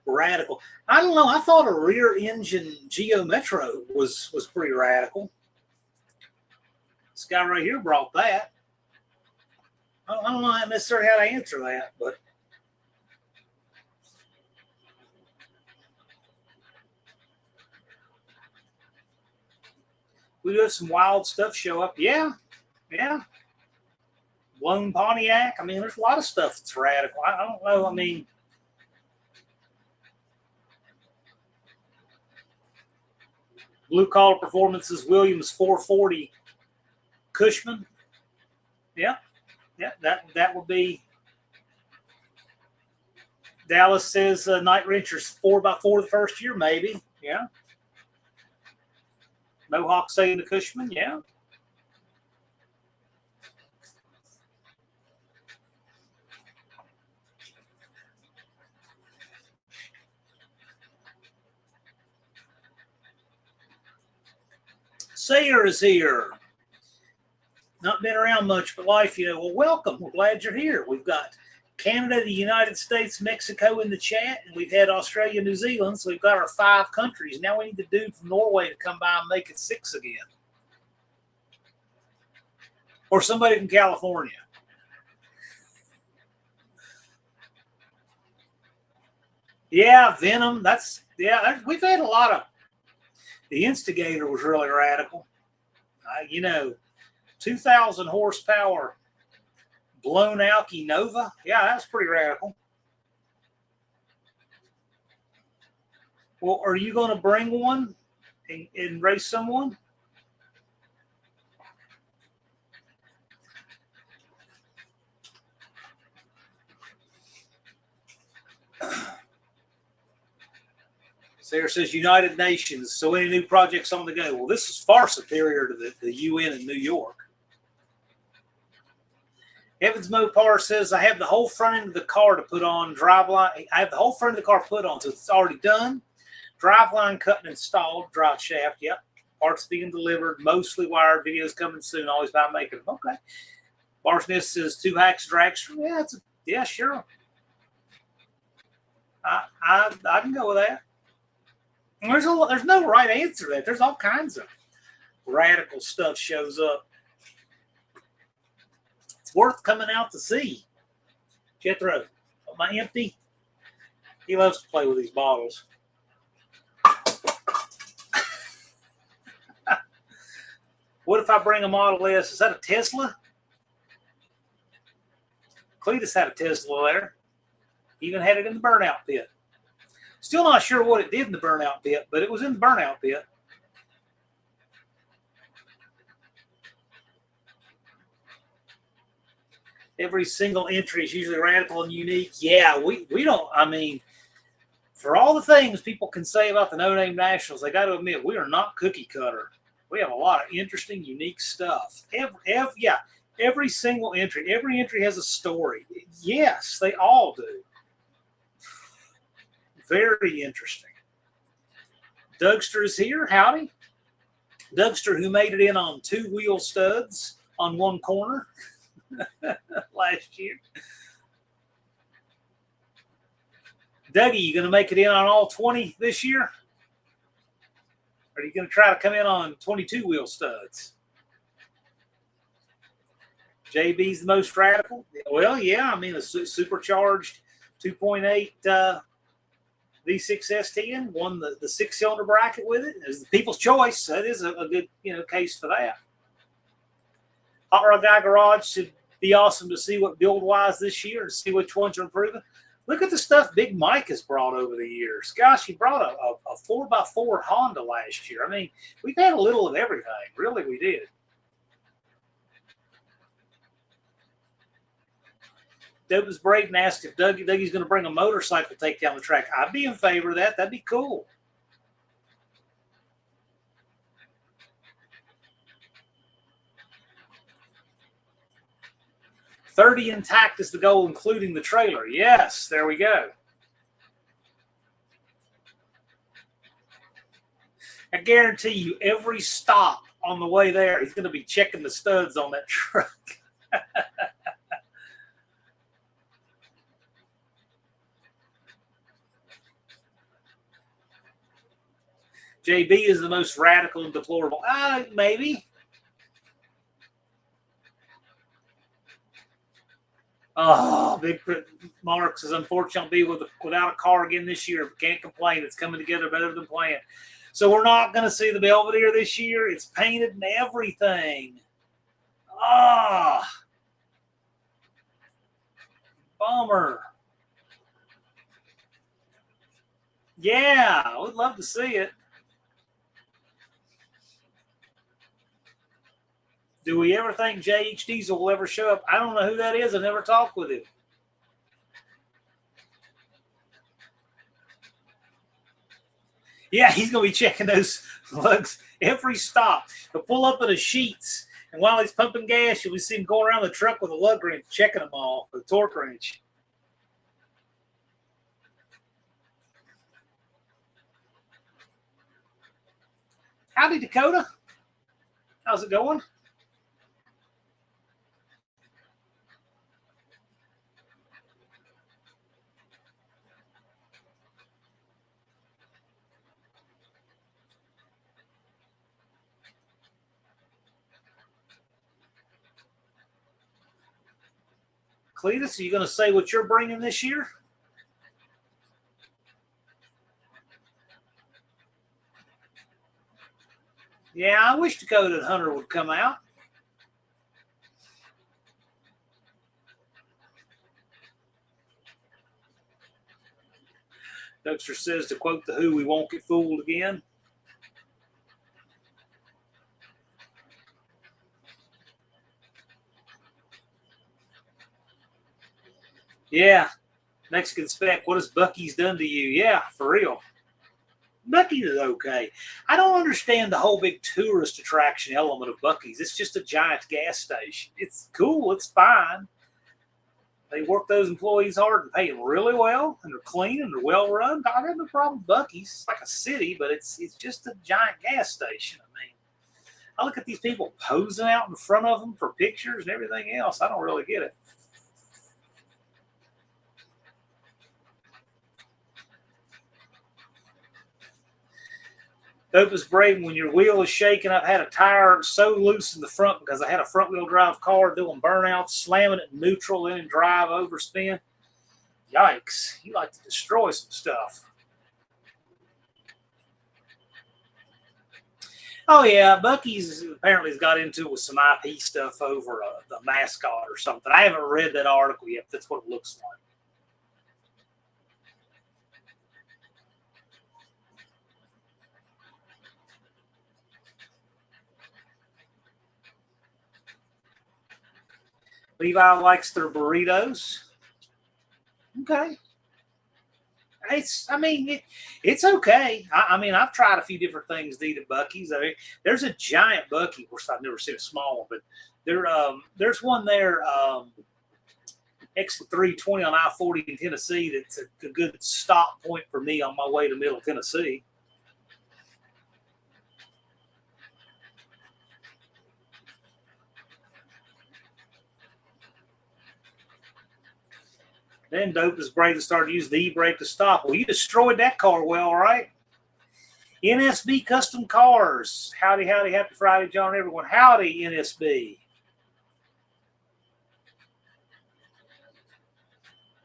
Radical. I don't know. I thought a rear engine Geo Metro was pretty radical. This guy right here brought that. I don't know necessarily how to answer that, but we do have some wild stuff show up. Yeah. Lone Pontiac. I mean, there's a lot of stuff that's radical. I don't know. I mean, Blue Collar Performances, Williams 440 Cushman. Yeah, that would be. Dallas says Night Wrenchers 4x4 the first year, maybe. Yeah. Mohawk saying the Cushman, yeah. Sayer is here. Not been around much, but life, well, welcome. We're glad you're here. We've got Canada, the United States, Mexico in the chat, and we've had Australia, New Zealand, so we've got our 5 countries. Now we need the dude from Norway to come by and make it 6 again. Or somebody from California. Yeah, Venom. We've had a lot of. The Instigator was really radical. 2,000 horsepower blown Alky Nova. Yeah, that's pretty radical. Well, are you going to bring one and race someone? Sarah says United Nations. So any new projects on the go? Well, this is far superior to the UN in New York. Evans Mopar says, I have the whole front end of the car to put on driveline. I have the whole front of the car put on, so it's already done. Driveline cut and installed, drive shaft. Yep. Parts being delivered, mostly wired. Videos coming soon. Always by making them. Okay. Barsness says 2 hacks dragster. Yeah, sure. I can go with that. There's no right answer to that. There's all kinds of radical stuff shows up. It's worth coming out to see. Jethro, am I empty? He loves to play with these bottles. What if I bring a Model S? Is that a Tesla? Cletus had a Tesla there. Even had it in the burnout pit. Still not sure what it did in the burnout pit, but it was in the burnout pit. Every single entry is usually radical and unique. Yeah, we don't, I mean, for all the things people can say about the No Name Nationals, they got to admit, we are not cookie cutter. We have a lot of interesting, unique stuff. Every single entry, every entry has a story. Yes, they all do. Very interesting. Dougster is here. Howdy. Dougster, who made it in on 2-wheel studs on one corner last year. Dougie, you going to make it in on all 20 this year? Or are you going to try to come in on 22-wheel studs? JB's the most radical? Well, yeah. I mean, a supercharged 2.8 V6 S10 won the 6-cylinder bracket with it. It's the people's choice. That is a good case for that. AHRA Guy Garage should be awesome to see what build-wise this year and see which ones are improving. Look at the stuff Big Mike has brought over the years. Gosh, he brought a 4x4 Honda last year. I mean, we've had a little of everything. Really, we did. Douglas Braden asked if Dougie's going to bring a motorcycle take down the track. I'd be in favor of that. That'd be cool. $30 intact is the goal, including the trailer. Yes, there we go. I guarantee you, every stop on the way there, he's going to be checking the studs on that truck. JB is the most radical and deplorable. Maybe. Oh, Big Marks is unfortunately without a car again this year. Can't complain. It's coming together better than planned. So we're not going to see the Belvedere this year. It's painted and everything. Bummer. Yeah, I would love to see it. Do we ever think J.H. Diesel will ever show up? I don't know who that is. I never talked with him. Yeah, he's going to be checking those lugs every stop. He'll pull up at the sheets, and while he's pumping gas, you'll see him going around the truck with a lug wrench, checking them all, the torque wrench. Howdy, Dakota. How's it going? Cletus, are you going to say what you're bringing this year? Yeah, I wish Dakota and Hunter would come out. Dougster says, to quote the Who, we won't get fooled again. Yeah. Mexican Spec, what has Buc-ee's done to you? Yeah, for real. Buc-ee's is okay. I don't understand the whole big tourist attraction element of Buc-ee's. It's just a giant gas station. It's cool. It's fine. They work those employees hard and pay them really well, and they're clean and they're well run. I have no problem with Buc-ee's. It's like a city, but it's just a giant gas station. I mean, I look at these people posing out in front of them for pictures and everything else. I don't really get it. Opus Braden, when your wheel is shaking, I've had a tire so loose in the front because I had a front-wheel drive car doing burnouts, slamming it in neutral, then in drive, overspin. Yikes. You like to destroy some stuff. Oh, yeah. Buc-ee's apparently has got into it with some IP stuff over the mascot or something. I haven't read that article yet. That's what it looks like. Levi likes their burritos. Okay. It's okay. I mean, I've tried a few different things to eat at Buc-ee's. I mean, there's a giant Buc-ee. Of course, I've never seen a small one, but there's one there, exit 320 on I-40 in Tennessee. That's a good stop point for me on my way to Middle Tennessee. Then Dope is brave to start to use the e-brake to stop. Well, you destroyed that car well, right? NSB Custom Cars. Howdy, howdy, happy Friday, John, everyone. Howdy, NSB.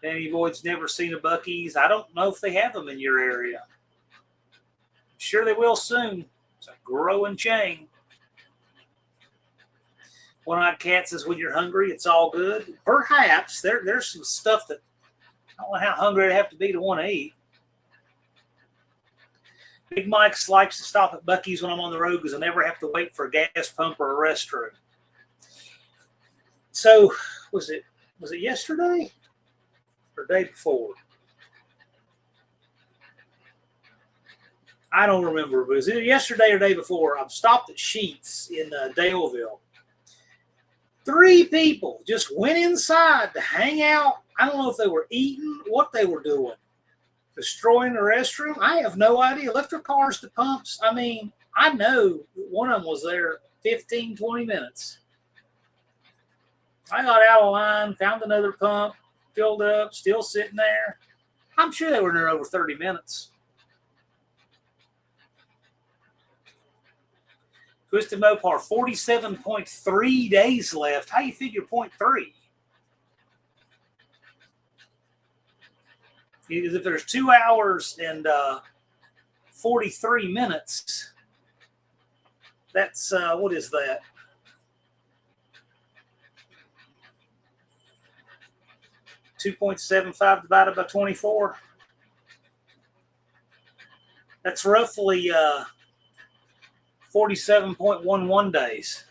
Danny Boyd's never seen a Buc-ee's. I don't know if they have them in your area. I'm sure they will soon. It's a growing chain. One-Eyed Cat says, when you're hungry, it's all good. Perhaps. There's some stuff that I don't know how hungry I have to be to want to eat. Big Mike likes to stop at Buc-ee's when I'm on the road because I never have to wait for a gas pump or a restroom. So, was it yesterday or the day before? I don't remember. But was it yesterday or the day before? I'm stopped at Sheetz in Daleville. 3 people just went inside to hang out. I don't know if they were eating, what they were doing. Destroying the restroom? I have no idea. Left their cars to pumps. I mean, I know one of them was there 15, 20 minutes. I got out of line, found another pump, filled up, still sitting there. I'm sure they were there over 30 minutes. Twisted Mopar, 47.3 days left. How you figure 0.3? Because if there's 2 hours and 43 minutes, that's, what is that? $2.75 divided by 24. That's roughly 47.11 days.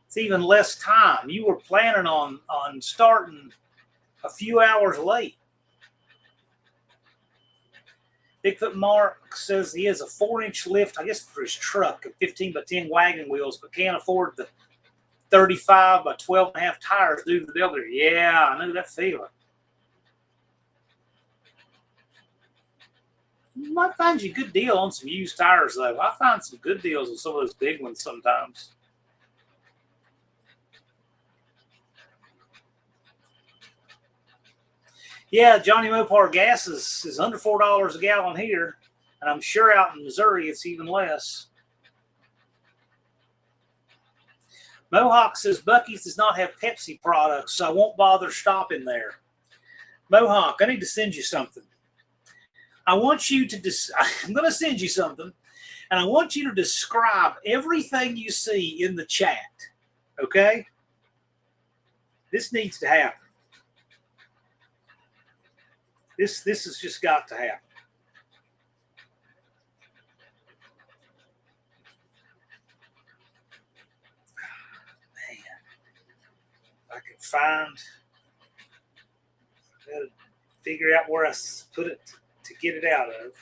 It's even less time. You were planning on starting a few hours late. Bigfoot Mark says he has a 4-inch lift, I guess for his truck, a 15 by 10 wagon wheels, but can't afford the 35 by 12.5 tires due to the builder. Yeah, I know that feeling. You might find you a good deal on some used tires, though. I find some good deals on some of those big ones sometimes. Yeah, Johnny Mopar gas is under $4 a gallon here, and I'm sure out in Missouri it's even less. Mohawk says Buc-ee's does not have Pepsi products, so I won't bother stopping there. Mohawk, I need to send you something. I want you to I'm going to send you something, and I want you to describe everything you see in the chat, okay? This needs to happen. This has just got to happen. Man, I can find, I gotta figure out where I put it to get it out of.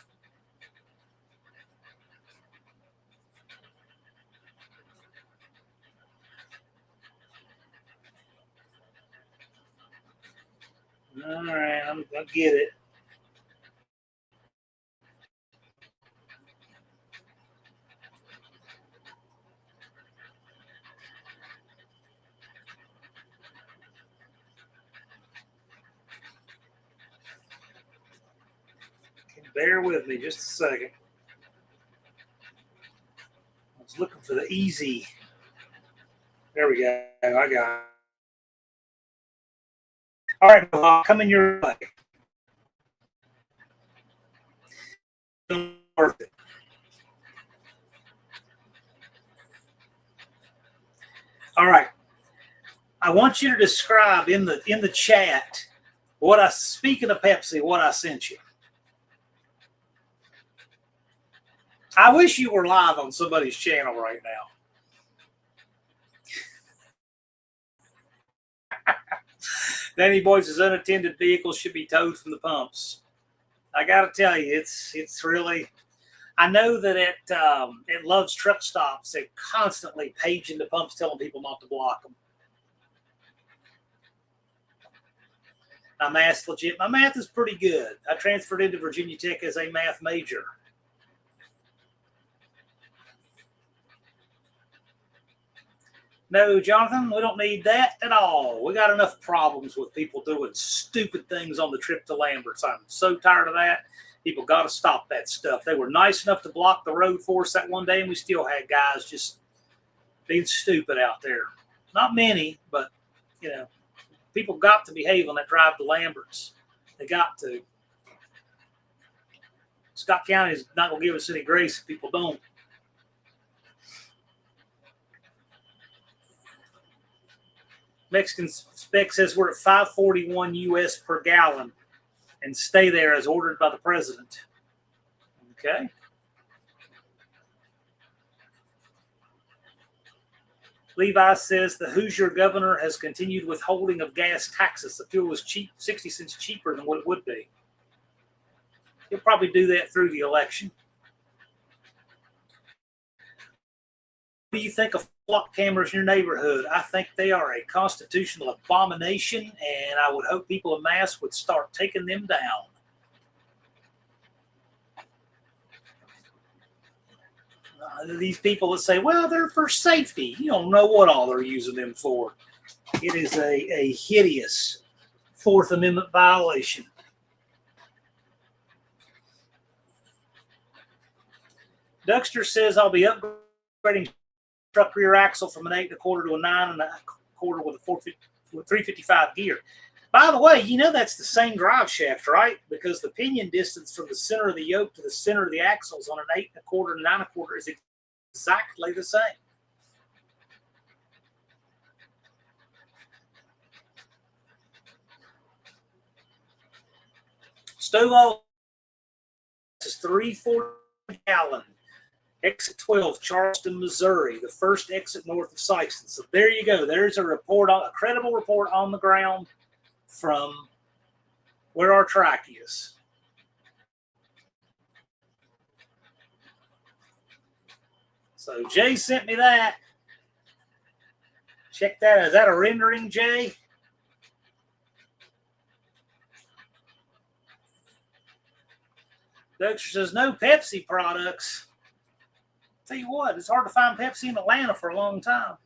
All right, I'll get it. Bear with me just a second. I was looking for the easy. There we go. I got it. All right, well, coming your way. Worth it. All right. I want you to describe in the chat speaking of Pepsi, what I sent you. I wish you were live on somebody's channel right now. Danny Boy says unattended vehicles should be towed from the pumps. I got to tell you, it's really. I know that at Love's truck stops, they're constantly paging the pumps, telling people not to block them. My math's legit. My math is pretty good. I transferred into Virginia Tech as a math major. No, Jonathan, we don't need that at all. We got enough problems with people doing stupid things on the trip to Lambert's. I'm so tired of that. People got to stop that stuff. They were nice enough to block the road for us that one day, and we still had guys just being stupid out there. Not many, but, you know, people got to behave on that drive to Lambert's. They got to. Scott County is not going to give us any grace if people don't. Mexican spec says we're at 541 U.S. per gallon and stay there as ordered by the president. Okay. Levi says the Hoosier governor has continued withholding of gas taxes. The fuel was cheap, 60 cents cheaper than what it would be. He'll probably do that through the election. What do you think of flock cameras in your neighborhood? I think they are a constitutional abomination, and I would hope people en masse would start taking them down. These people that say, well, they're for safety. You don't know what all they're using them for. It is a hideous Fourth Amendment violation. Duxter says I'll be upgrading truck rear axle from an 8 1/4 to a 9 1/4 with a 355 gear. By the way, you know that's the same drive shaft, right? Because the pinion distance from the center of the yoke to the center of the axles on an 8 1/4 and 9 1/4 is exactly the same. Stove oil is 340 gallon. Exit 12, Charleston, Missouri, the first exit north of Sykeston. So there you go. There's a report, a credible report on the ground from where our track is. So Jay sent me that. Check that. Is that a rendering, Jay? Dexter says no Pepsi products. Tell you what, it's hard to find Pepsi in Atlanta for a long time.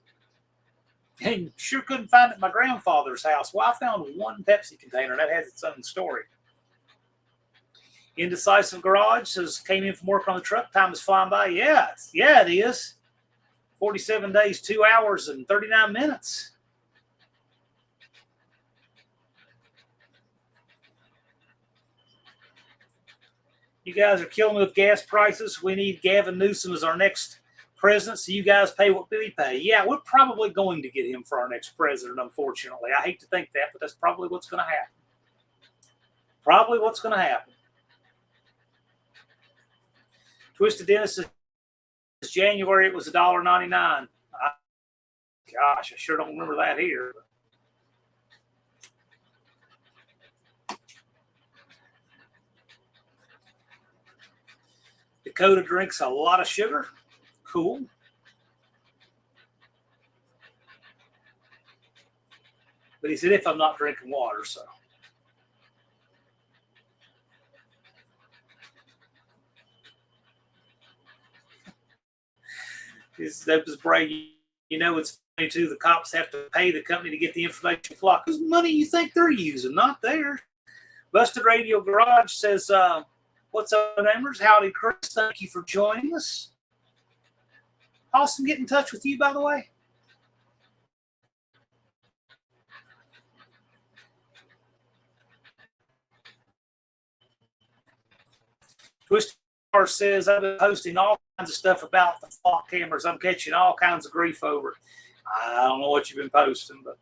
And sure couldn't find it at my grandfather's house. Well, I found one Pepsi container. That has its own story. Indecisive Garage says, came in from work on the truck. Time is flying by. Yeah, it is. 47 days, 2 hours, and 39 minutes. You guys are killing me with gas prices. We need Gavin Newsom as our next president, so you guys pay what we pay. Yeah, we're probably going to get him for our next president, unfortunately. I hate to think that, but that's probably what's going to happen. Probably what's going to happen. Twisted Dennis says January it was $1.99. Gosh, I sure don't remember that here. Dakota drinks a lot of sugar. Cool. But he said if I'm not drinking water, so. That was brave. You know, it's funny too. The cops have to pay the company to get the information flock. Whose money you think they're using? Not theirs. Busted Radio Garage says, what's up, neighbors? Howdy, Chris. Thank you for joining us. Awesome get in touch with you, by the way. Twisted Car says, I've been posting all kinds of stuff about the flock cameras. I'm catching all kinds of grief over it. I don't know what you've been posting, but.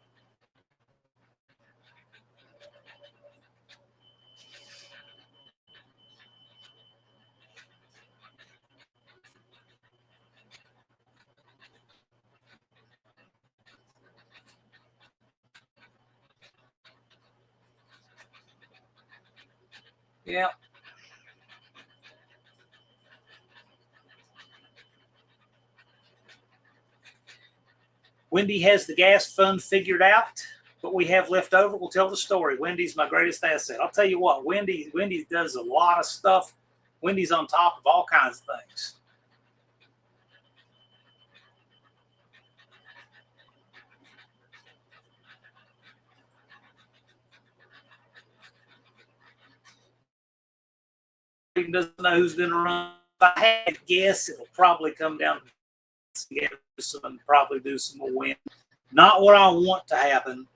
Yeah. Wendy has the gas fund figured out. What we have left over, we'll tell the story. Wendy's my greatest asset. I'll tell you what, Wendy does a lot of stuff. Wendy's on top of all kinds of things. Doesn't know who's going to run. If I had to guess, it'll probably come down to probably do some more win. Not what I want to happen.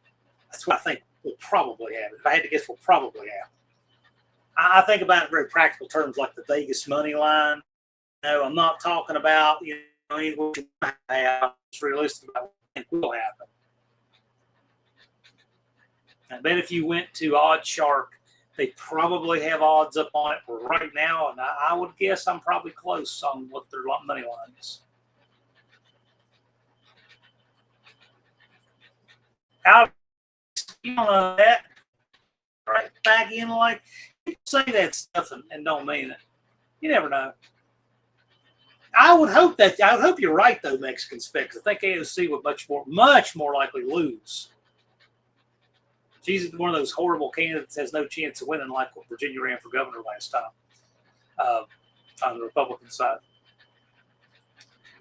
That's what I think will probably happen. If I had to guess, will probably happen. I think about it in very practical terms, like the Vegas money line. No, I'm not talking about what you might have. It's realistic about what I think will happen. I bet if you went to Odd Shark, they probably have odds up on it for right now, and I would guess I'm probably close on what their money line is. Out, you don't know that. Right back in, like people say that stuff and don't mean it. You never know. I would hope you're right though, Mexican Specs. I think AOC would much more likely lose. She's one of those horrible candidates that has no chance of winning, like what Virginia ran for governor last time on the Republican side.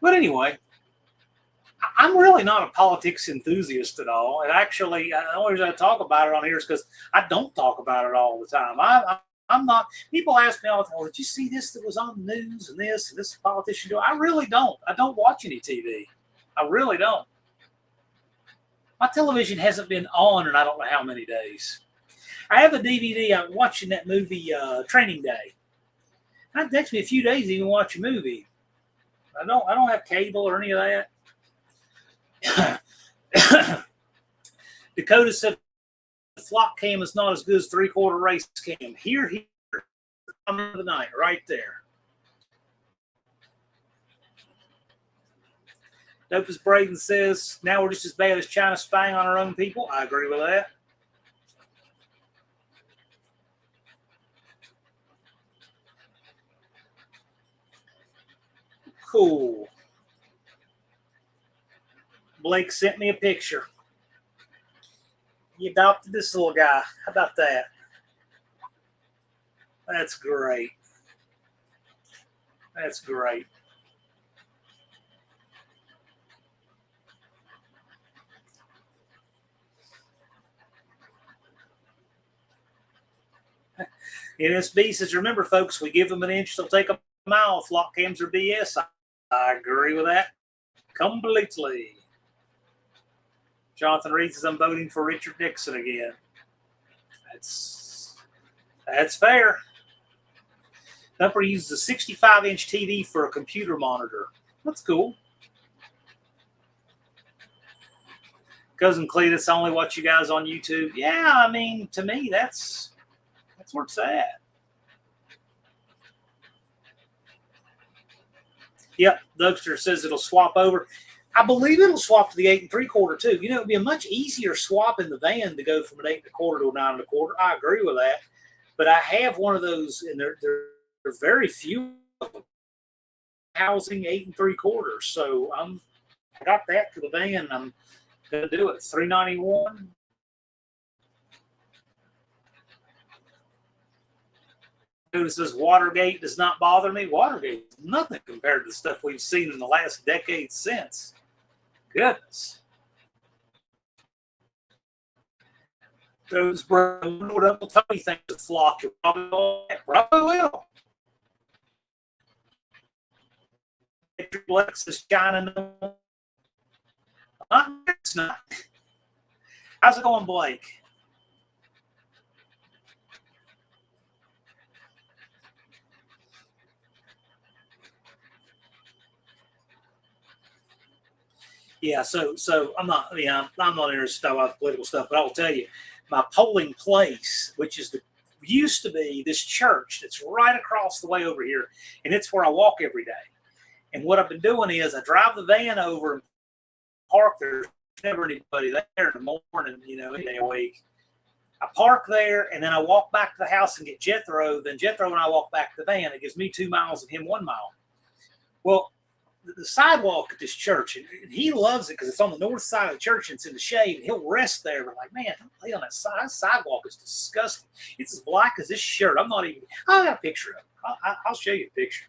But anyway, I'm really not a politics enthusiast at all. And actually, the only reason I talk about it on here is because I don't talk about it all the time. I'm not. People ask me all the time, did you see this that was on the news and this politician do? I really don't. I don't watch any TV. I really don't. My television hasn't been on in I don't know how many days. I have a DVD. I'm watching that movie Training Day. It takes me a few days to even watch a movie. I don't have cable or any of that. Dakota said the flock cam is not as good as three-quarter race cam. Here, of the night, right there. Dopest Braden says, now we're just as bad as China spying on our own people. I agree with that. Cool. Blake sent me a picture. He adopted this little guy. How about that? That's great. That's great. NSB says, remember, folks, we give them an inch, they'll take a mile. Flock cams are BS. I agree with that completely. Jonathan Reed says, I'm voting for Richard Nixon again. That's fair. Thumper uses a 65-inch TV for a computer monitor. That's cool. Cousin Cletus, I only watch you guys on YouTube. Yeah, I mean, to me, that's where it's at. Yep, Dougster says it'll swap over. I believe it'll swap to the 8 3/4 too. You know, it'd be a much easier swap in the van to go from an 8 1/4 to a 9 1/4. I agree with that. But I have one of those, and there are very few of them housing 8 3/4. So I got that for the van. I'm gonna do it. $391. Who says Watergate does not bother me? Watergate is nothing compared to the stuff we've seen in the last decade since. Goodness. Those what Uncle Tony thinks of Flock. You probably will. Lex is shining. It's not. How's it going, Blake? Yeah, so I'm not. I mean, I'm not interested in political stuff, but I'll tell you, my polling place, which used to be this church that's right across the way over here, and it's where I walk every day. And what I've been doing is I drive the van over and park there. There's never anybody there in the morning, any day a week. I park there, and then I walk back to the house and get Jethro. Then Jethro and I walk back to the van. It gives me 2 miles and him 1 mile. Well, the sidewalk at this church, and he loves it because it's on the north side of the church and it's in the shade, and he'll rest there. We're like, man, don't lay on that side. That sidewalk is disgusting. It's as black as this shirt. I got a picture of it. I'll show you a picture.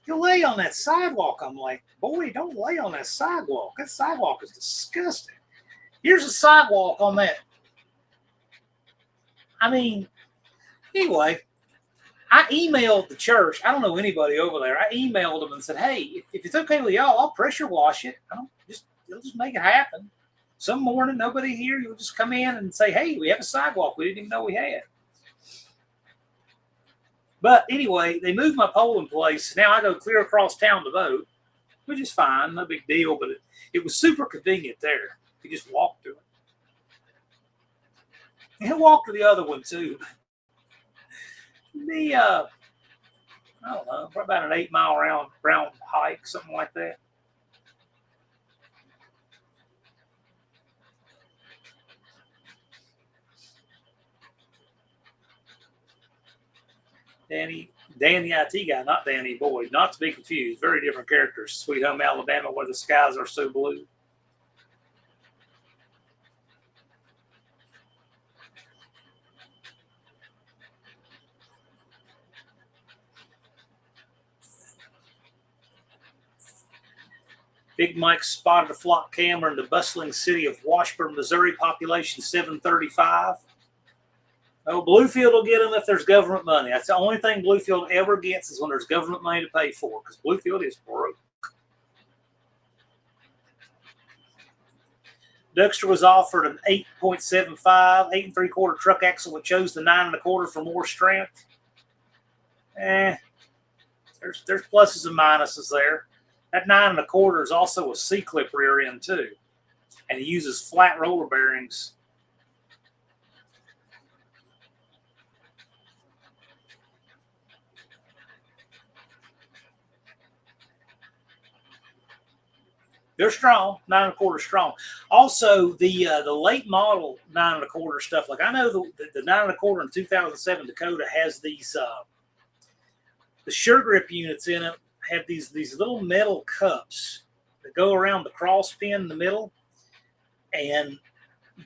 He'll lay on that sidewalk. I'm like, boy, don't lay on that sidewalk. That sidewalk is disgusting. Here's a sidewalk on that. I mean, anyway, I emailed the church. I don't know anybody over there. I emailed them and said, hey, if it's okay with y'all, I'll pressure wash it. You'll just make it happen. Some morning, nobody here, you'll just come in and say, hey, we have a sidewalk we didn't even know we had. But anyway, they moved my polling place. Now I go clear across town to vote, which is fine, no big deal. But it was super convenient there. You just walk to it. And walk to the other one too. I don't know, about an 8 mile round hike, something like that. Dan the IT guy, not Danny Boyd, not to be confused. Very different characters. Sweet Home Alabama, where the skies are so blue. Big Mike spotted a flock camera in the bustling city of Washburn, Missouri, population 735. Oh, Bluefield will get them if there's government money. That's the only thing Bluefield ever gets is when there's government money to pay for, because Bluefield is broke. Dexter was offered an 8.75, 8 3/4 truck axle, but chose the 9 1/4 for more strength. There's pluses and minuses there. That 9 1/4 is also a C-clip rear end too, and he uses flat roller bearings. They're strong, 9 1/4 strong. Also, the late model 9 1/4 stuff. Like I know the 9 1/4 in 2007 Dakota has these the sure grip units in it have these little metal cups that go around the cross pin in the middle, and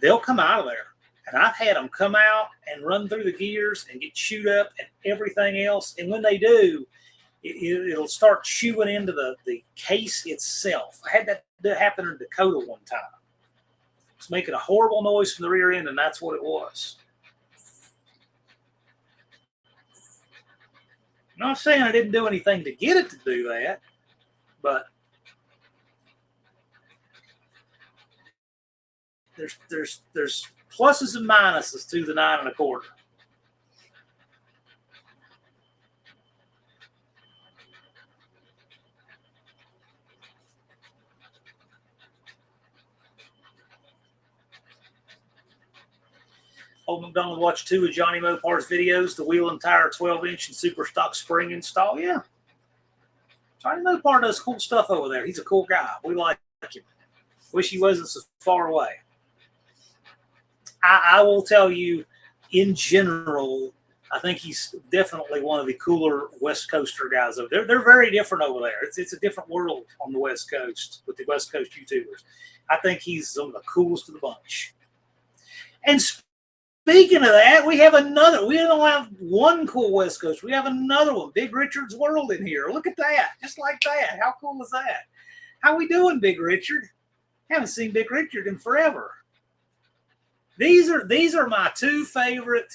they'll come out of there. And I've had them come out and run through the gears and get chewed up and everything else. And when they do, it'll start chewing into the case itself. I had that happen in Dakota one time. It's making a horrible noise from the rear end, and that's what it was. I'm not saying I didn't do anything to get it to do that, but there's pluses and minuses to the 9 1/4. Old McDonald watched 2 of Johnny Mopar's videos, the wheel and tire 12-inch and super stock spring install. Yeah. Johnny Mopar does cool stuff over there. He's a cool guy. We like him. Wish he wasn't so far away. I will tell you, in general, I think he's definitely one of the cooler West Coaster guys over there. They're very different over there. It's a different world on the West Coast with the West Coast YouTubers. I think he's some of the coolest of the bunch. And speaking of that, we have another. We don't have one cool West Coast. We have another one. Big Richard's World in here. Look at that. Just like that. How cool is that? How we doing, Big Richard? Haven't seen Big Richard in forever. These are my 2 favorite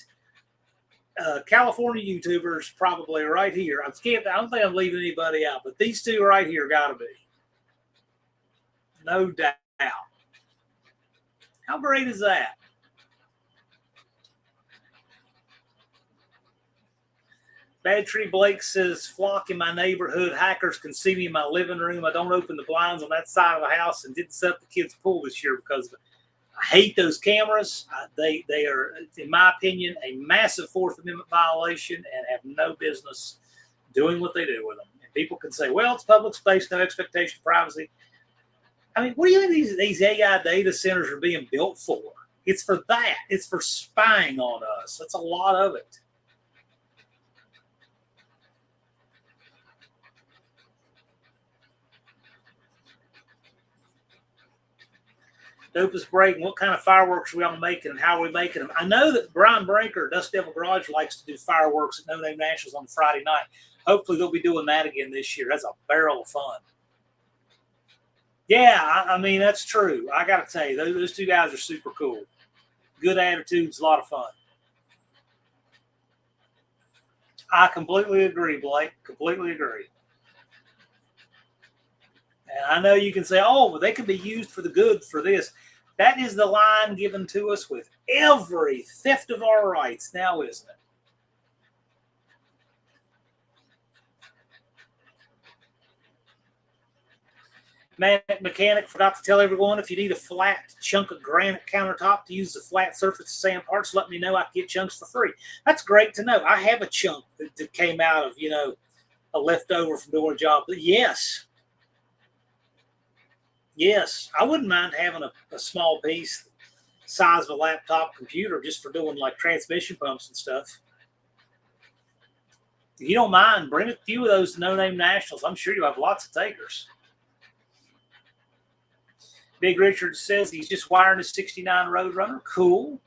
California YouTubers probably right here. I don't think I'm leaving anybody out, but these 2 right here got to be. No doubt. How great is that? Bad Tree Blake says, flock in my neighborhood. Hackers can see me in my living room. I don't open the blinds on that side of the house and didn't set up the kids' pool this year because of it. I hate those cameras. They are, in my opinion, a massive Fourth Amendment violation and have no business doing what they do with them. And people can say, well, it's public space, no expectation of privacy. I mean, what do you think these AI data centers are being built for? It's for that. It's for spying on us. That's a lot of it. Dopest Breaking, what kind of fireworks are we all making and how are we making them? I know that Brian Breaker, Dust Devil Garage, likes to do fireworks at No Name Nationals on Friday night. Hopefully they'll be doing that again this year. That's a barrel of fun. Yeah, I mean, that's true. I got to tell you, those two guys are super cool. Good attitudes, a lot of fun. I completely agree, Blake. Completely agree. And I know you can say, oh, well, they can be used for the good for this. That is the line given to us with every theft of our rights now, isn't it? Mechanic forgot to tell everyone, if you need a flat chunk of granite countertop to use the flat surface to sand parts, let me know. I can get chunks for free. That's great to know. I have a chunk that came out of, a leftover from doing a job. But yes, I wouldn't mind having a small piece size of a laptop computer just for doing like transmission pumps and stuff. If you don't mind, bring a few of those to No Name Nationals. I'm sure you have lots of takers. Big Richard says he's just wiring his 69 Roadrunner. Cool.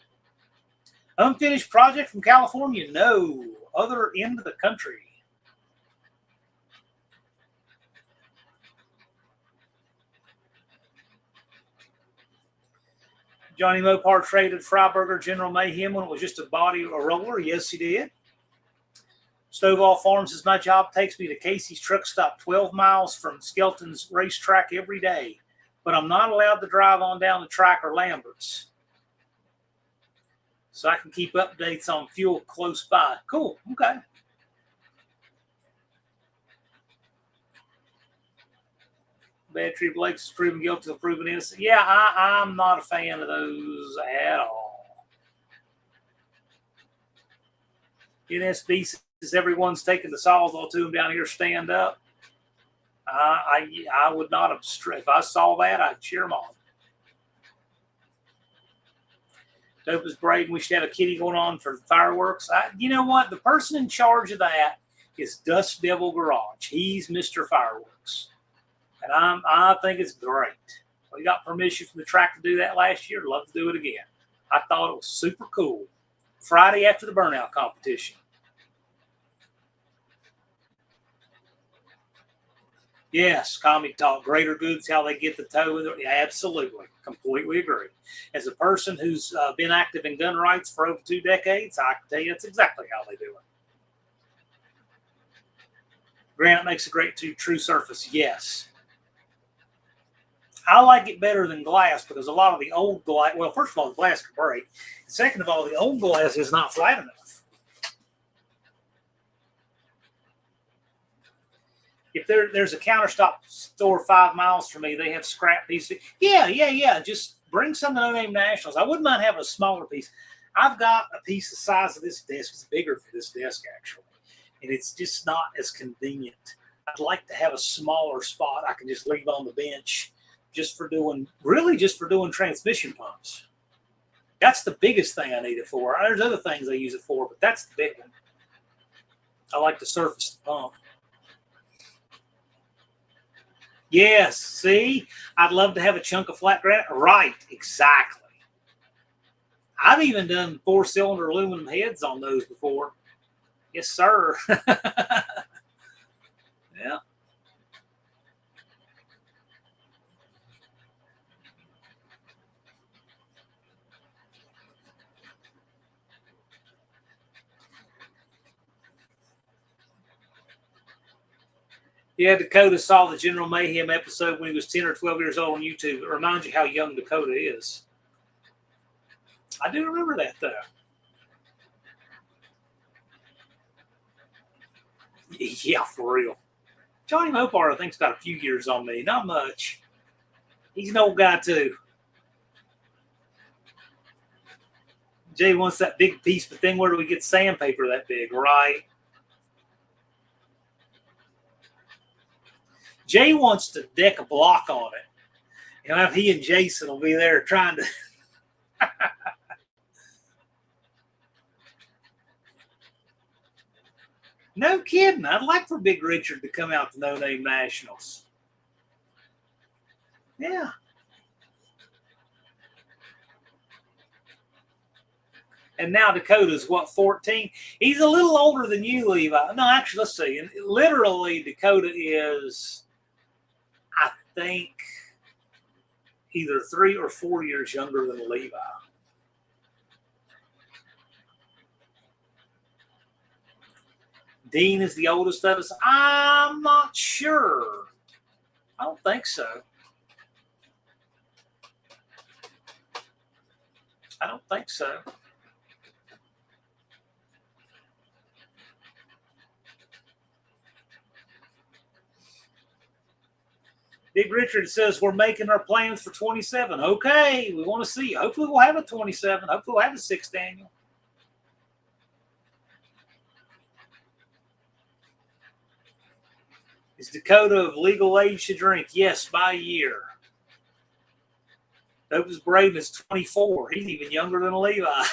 Unfinished project from California? No. Other end of the country. Johnny Mopar traded Freiburger General Mayhem when it was just a body or roller. Yes, he did. Stovall Farms says, my job takes me to Casey's truck stop 12 miles from Skelton's racetrack every day, but I'm not allowed to drive on down the track or Lambert's. So I can keep updates on fuel close by. Cool. Okay. Bad Tree Blake's proven guilty of proven innocent. Yeah, I'm not a fan of those at all. NSB says everyone's taking the Sawzall to them down here. Stand up. I would not have. If I saw that, I'd cheer them on. Dope is brave. We should have a kitty going on for fireworks. You know what? The person in charge of that is Dust Devil Garage. He's Mr. Fireworks. And I think it's great. We got permission from the track to do that last year. Love to do it again. I thought it was super cool. Friday after the burnout competition. Yes, comic talk. Greater goods, how they get the toe in yeah, absolutely. Completely agree. As a person who's been active in gun rights for over 2 decades, I can tell you that's exactly how they do it. Granite makes a great true surface. Yes. I like it better than glass because a lot of the old glass, well, first of all, the glass can break. Second of all, the old glass is not flat enough. If there's a countertop store 5 miles from me, they have scrap pieces. Yeah. Just bring some to No Name Nationals. I wouldn't mind having a smaller piece. I've got a piece the size of this desk. It's bigger for this desk, actually. And it's just not as convenient. I'd like to have a smaller spot I can just leave on the bench just for doing transmission pumps. That's the biggest thing I need it for. There's other things I use it for, but that's the big one. I like to surface the pump. Yes, see? I'd love to have a chunk of flat granite. Right, exactly. I've even done 4-cylinder aluminum heads on those before. Yes, sir. Yeah. Yeah, Dakota saw the General Mayhem episode when he was 10 or 12 years old on YouTube. It reminds you how young Dakota is. I do remember that, though. Yeah, for real. Johnny Mopar, I think, has got a few years on me. Not much. He's an old guy, too. Jay wants that big piece, but then where do we get sandpaper that big, right? Jay wants to deck a block on it. He and Jason will be there trying to No kidding. I'd like for Big Richard to come out to No Name Nationals. Yeah. And now Dakota's what, 14? He's a little older than you, Levi. No, actually, let's see. Literally, Dakota is, I think, either 3 or 4 years younger than Levi. Dean is the oldest of us. I'm not sure. I don't think so. I don't think so. Big Richard says we're making our plans for 27. Okay, we want to see. Hopefully we'll have a 27. Hopefully we'll have a 6th annual. Is Dakota of legal age to drink? Yes, by a year. Opus Braden is 24. He's even younger than Levi.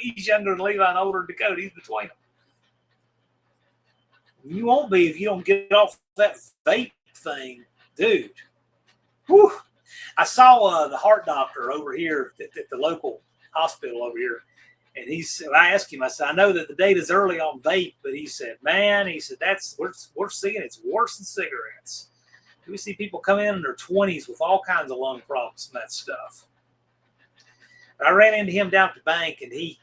He's younger than Levi and older than Dakota. He's between them. You won't be if you don't get off that vape thing, dude. Whew. I saw the heart doctor over here at the local hospital over here. And I asked him, I said, I know that the data's early on vape, but he said, man, we're seeing it's worse than cigarettes. We see people come in their 20s with all kinds of lung problems and that stuff. But I ran into him down at the bank, and he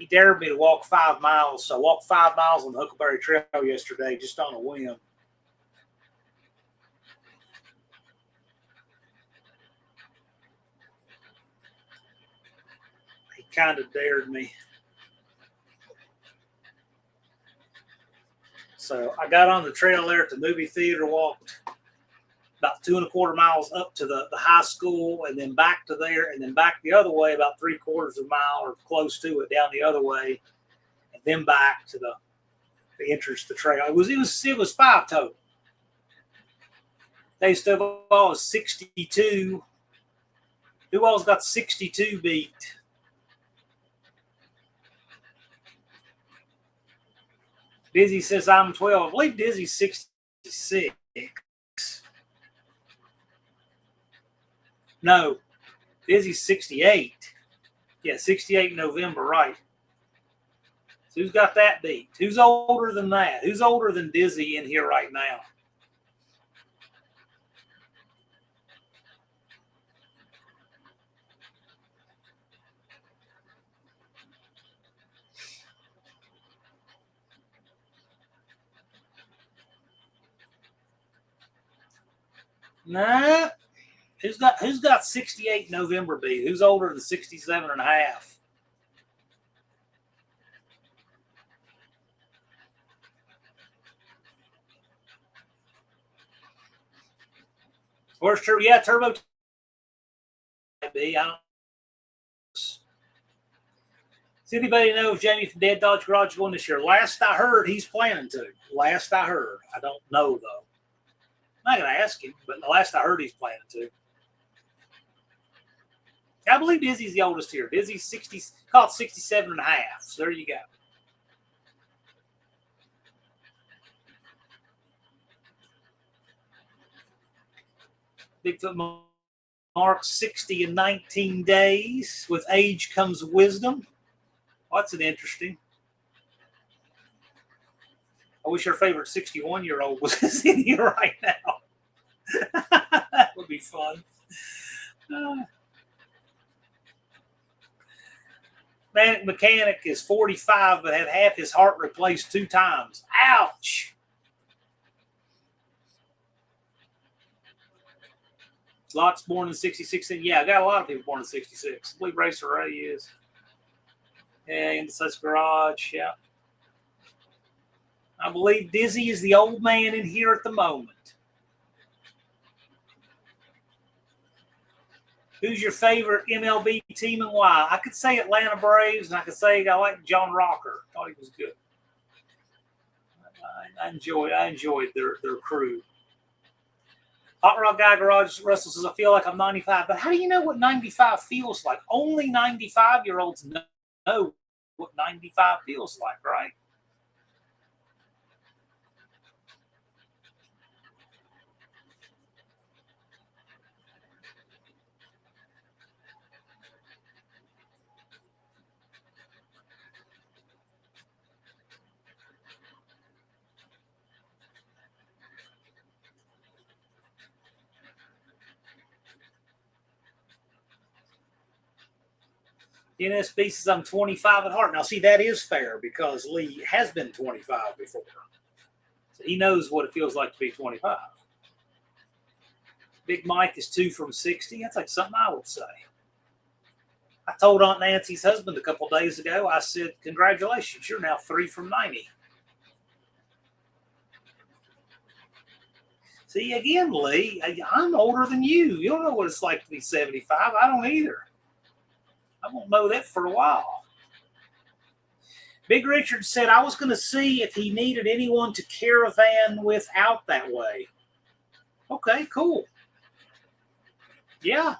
dared me to walk 5 miles. So I walked 5 miles on the Huckleberry Trail yesterday just on a whim. He kind of dared me. So I got on the trail there at the movie theater, walked about 2 1/4 miles up to the high school, and then back to there, and then back the other way about 3/4 of a mile or close to it down the other way, and then back to the entrance to the trail. It was 5 total. They still all is 62. Who all's got 62 beat? Dizzy says I'm 12. I believe Dizzy's 66. No, Dizzy's 68. Yeah, 68 in November, right. So who's got that beat? Who's older than that? Who's older than Dizzy in here right now? Nah. Who's got 68 November beat? Who's older than 67 and a half? Where's Turbo? Yeah, Turbo. I don't. Does anybody know if Jamie from Dead Dodge Garage is going this year? Last I heard, he's planning to. Last I heard. I don't know, though. I'm not going to ask him, but the last I heard, he's planning to. I believe Dizzy's the oldest here. Dizzy's 60, called 67 and a half. So there you go. Bigfoot marks 60 in 19 days. With age comes wisdom. Well, that's an interesting. I wish our favorite 61-year-old was in here right now. That would be fun. Manic Mechanic is 45, but had half his heart replaced 2 times. Ouch! Lots born in 66. Yeah, I got a lot of people born in 66. I believe Racer Ray is. Yeah, in the garage. Yeah. I believe Dizzy is the old man in here at the moment. Who's your favorite MLB team and why? I could say Atlanta Braves, and I could say I like John Rocker. Thought he was good. I enjoyed their crew. Hot Rod Guy Garage Russell says, I feel like I'm 95. But how do you know what 95 feels like? Only 95-year-olds know what 95 feels like, right? NSB says I'm 25 at heart. Now, see, that is fair because Lee has been 25 before. So he knows what it feels like to be 25. Big Mike is 2 from 60. That's like something I would say. I told Aunt Nancy's husband a couple days ago, I said, congratulations, you're now 3 from 90. See, again, Lee, I'm older than you. You don't know what it's like to be 75. I don't either. I won't know that for a while. Big Richard said, I was going to see if he needed anyone to caravan with out that way. Okay, cool. Yeah.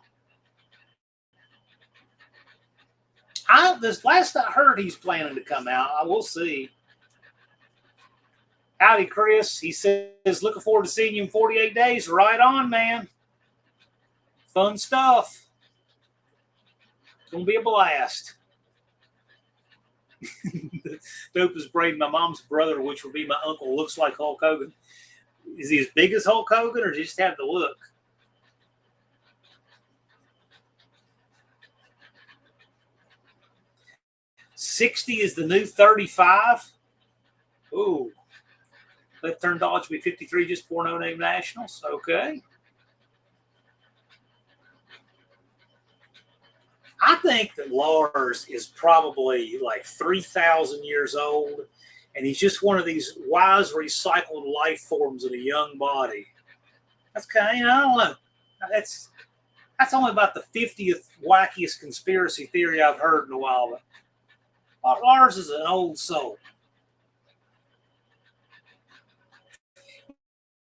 This last I heard, he's planning to come out. I will see. Howdy, Chris. He says, looking forward to seeing you in 48 days. Right on, man. Fun stuff. It's going to be a blast. Dope is Braden, my mom's brother, which would be my uncle, looks like Hulk Hogan. Is he as big as Hulk Hogan or just have the look? $60 is the new 35. Ooh. Left turn dodge will be 53 just for No Name Nationals. Okay. I think that Lars is probably like 3,000 years old, and he's just one of these wise recycled life forms in a young body. That's kind of, I don't know. That's only about the 50th wackiest conspiracy theory I've heard in a while. But Lars is an old soul.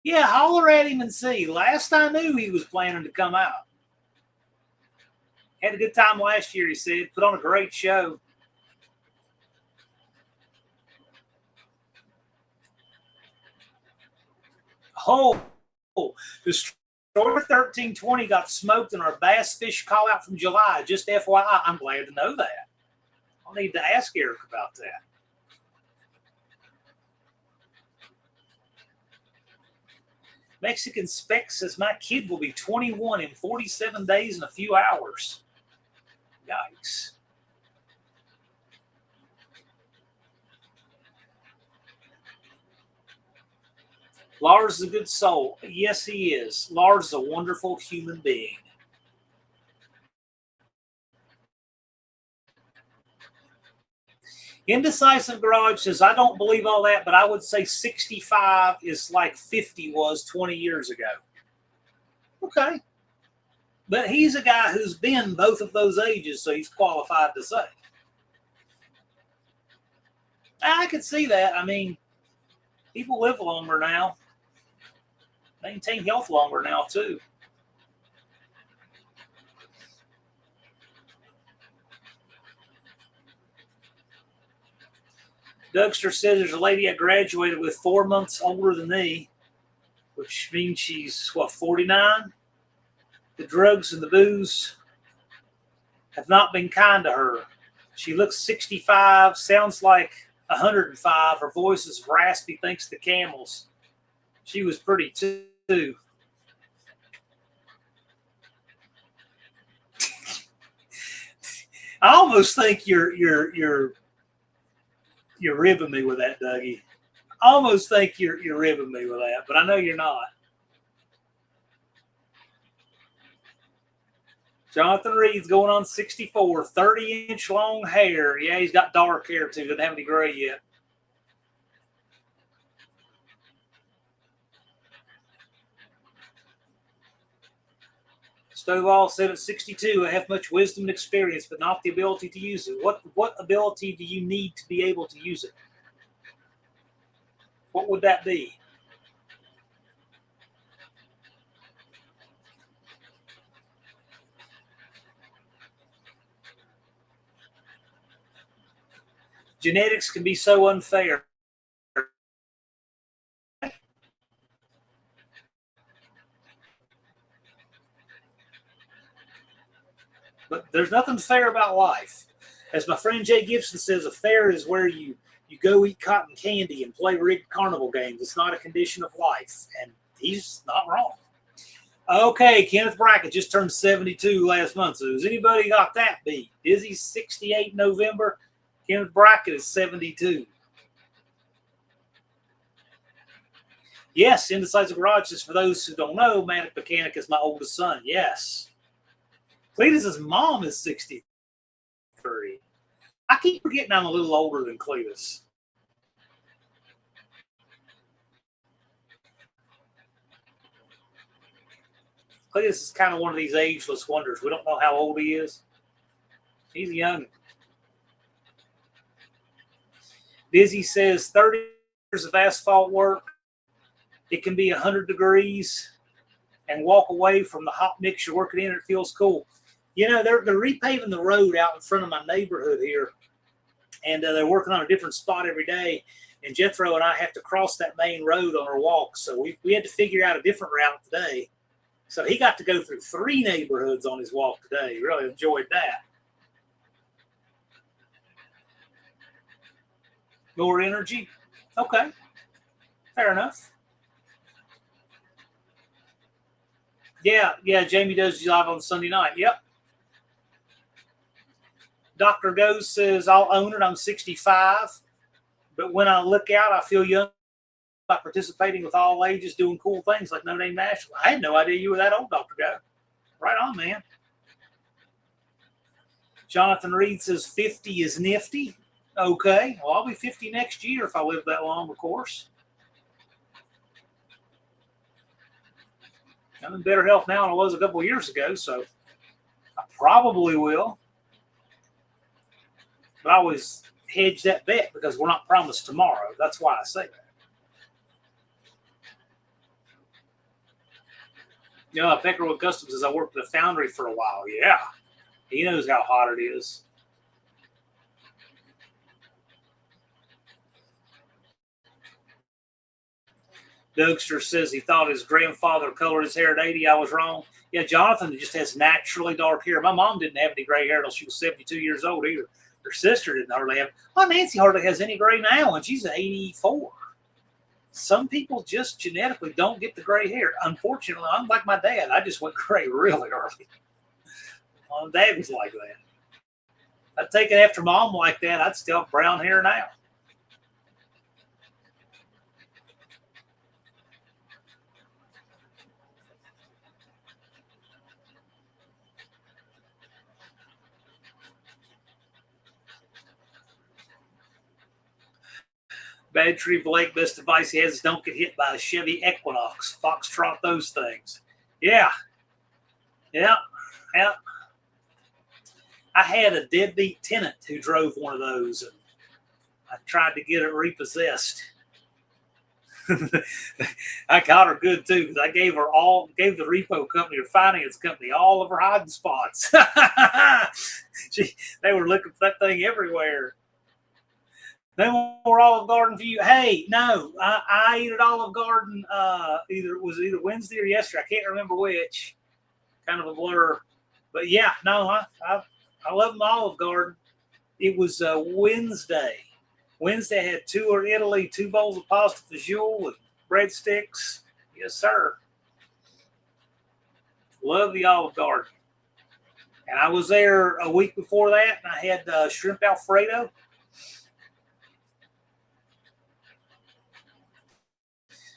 Yeah, holler at him and see. Last I knew, he was planning to come out. Had a good time last year, he said. Put on a great show. Oh, Destroyer 1320 got smoked in our bass fish call out from July. Just FYI, I'm glad to know that. I'll need to ask Eric about that. Mexican Spec says my kid will be 21 in 47 days and a few hours. Yikes. Lars is a good soul. Yes, he is. Lars is a wonderful human being. Indecisive Garage says, I don't believe all that, but I would say 65 is like 50 was 20 years ago. Okay. But he's a guy who's been both of those ages, so he's qualified to say. I could see that. I mean, people live longer now. Maintain health longer now, too. Dougster says there's a lady I graduated with 4 months older than me, which means she's, 49? The drugs and the booze have not been kind to her. She looks 65, sounds like 105. Her voice is raspy thanks to camels. She was pretty too. I almost think you're ribbing me with that, Dougie. I almost think you're ribbing me with that, but I know you're not. Jonathan Reed's going on 64, 30-inch long hair. Yeah, he's got dark hair too. Doesn't have any gray yet. Stovall said at 62, I have much wisdom and experience, but not the ability to use it. What ability do you need to be able to use it? What would that be? Genetics can be so unfair. But there's nothing fair about life. As my friend Jay Gibson says, a fair is where you go eat cotton candy and play rigged carnival games. It's not a condition of life. And he's not wrong. Okay, Kenneth Brackett just turned 72 last month. So has anybody got that beat? Dizzy's 68 in November. Kenneth Brackett is 72. Yes, Indecisive Garage is for those who don't know. Manic Mechanic is my oldest son. Yes. Cletus's mom is 63. I keep forgetting I'm a little older than Cletus. Cletus is kind of one of these ageless wonders. We don't know how old he is. He's young. Dizzy says 30 years of asphalt work. It can be 100 degrees and walk away from the hot mix you're working in. It feels cool. You know, they're repaving the road out in front of my neighborhood here, and they're working on a different spot every day. And Jethro and I have to cross that main road on our walk, so we had to figure out a different route today. So he got to go through 3 neighborhoods on his walk today. He really enjoyed that. More energy? Okay. Fair enough. Yeah, Jamie does live on Sunday night. Yep. Dr. Goes says, I'll own it. I'm 65. But when I look out, I feel young by participating with all ages, doing cool things like No Name Nationals. I had no idea you were that old, Dr. Go. Right on, man. Jonathan Reed says 50 is nifty. Okay. Well, I'll be 50 next year if I live that long, of course. I'm in better health now than I was a couple of years ago, so I probably will. But I always hedge that bet because we're not promised tomorrow. That's why I say that. You know, Peckerwood Customs says I worked at a foundry for a while. Yeah. He knows how hot it is. Dougster says he thought his grandfather colored his hair at 80. I was wrong. Yeah, Jonathan just has naturally dark hair. My mom didn't have any gray hair until she was 72 years old either. Her sister didn't hardly have. Well, Nancy hardly has any gray now, and she's 84. Some people just genetically don't get the gray hair. Unfortunately, I'm like my dad. I just went gray really early. My dad was like that. I'd take it after mom like that. I'd still have brown hair now. Bad Tree Blake, best advice he has is don't get hit by a Chevy Equinox. Foxtrot those things. Yeah. I had a deadbeat tenant who drove one of those, and I tried to get it repossessed. I got her good too because I gave the repo company or finance company all of her hiding spots. They were looking for that thing everywhere. No more Olive Garden for you. Hey, no, I ate at Olive Garden. Either Wednesday or yesterday. I can't remember which. Kind of a blur. But yeah, no, I love my Olive Garden. It was Wednesday. Wednesday had 2 Italy, 2 bowls of pasta fagioli with breadsticks. Yes, sir. Love the Olive Garden. And I was there a week before that, and I had shrimp Alfredo.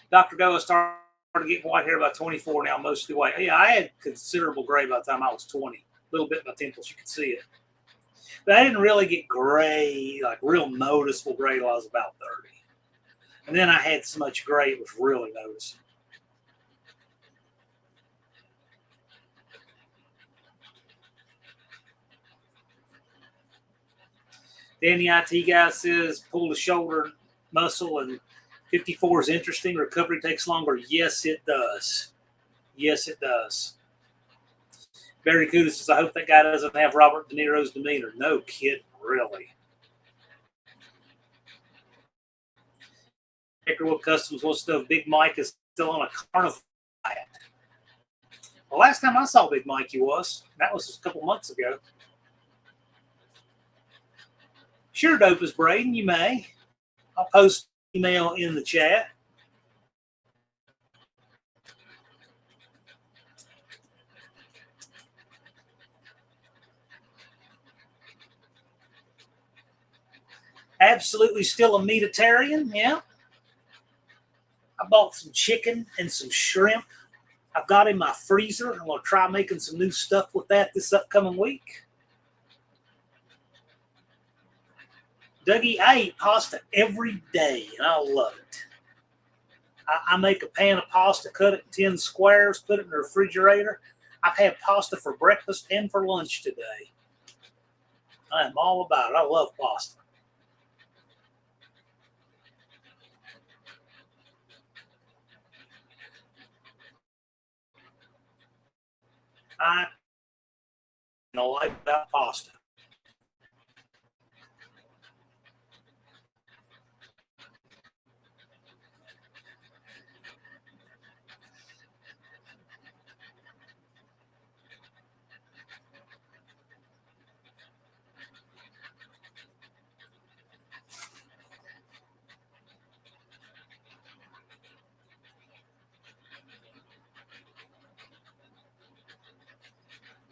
Dr. Go, I started getting white hair by 24 now, mostly white. Yeah, I had considerable gray by the time I was 20. A little bit in my temples, you could see it. But I didn't really get gray, like real noticeable gray till I was about 30. And then I had so much gray, it was really noticeable. Danny IT guy says, pull the shoulder muscle and 54 is interesting. Recovery takes longer. Yes, it does. Yes, it does. Barry Cuda says, I hope that guy doesn't have Robert De Niro's demeanor. No kidding, really. Hickorywood Customs wants to know if Big Mike is still on a carnival diet. The last time I saw Big Mike, he was. That was a couple months ago. Sure, Dope is Braden, you may. I'll post email in the chat. Absolutely still a meatitarian, yeah. I bought some chicken and some shrimp. I've got in my freezer. I'm going to try making some new stuff with that this upcoming week. Dougie, I eat pasta every day, and I love it. I make a pan of pasta, cut it in 10 squares, put it in the refrigerator. I've had pasta for breakfast and for lunch today. I am all about it. I love pasta. I know life about pasta.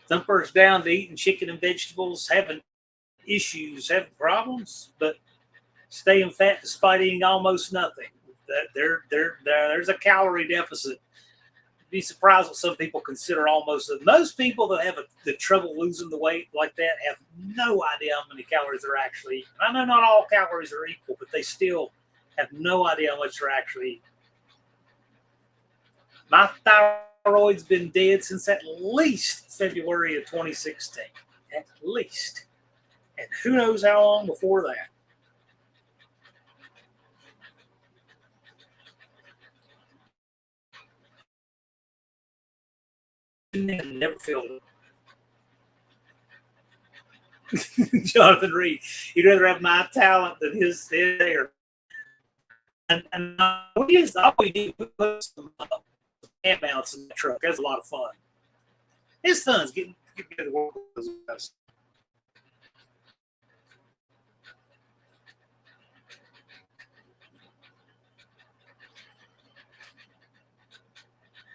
Thumper's down to eating chicken and vegetables, having issues, having problems, but staying fat despite eating almost nothing. There's a calorie deficit. Be surprised what some people consider almost. Most people that have the trouble losing the weight like that have no idea how many calories they're actually eating. I know not all calories are equal, but they still have no idea how much they're actually eating. My thyroid's been dead since at least February of 2016. At least. And who knows how long before that. Never filled it. Jonathan Reed, you'd rather have my talent than his hair. And we just always do put some hand mounts in the truck. That's a lot of fun. It's fun getting to work with those guys.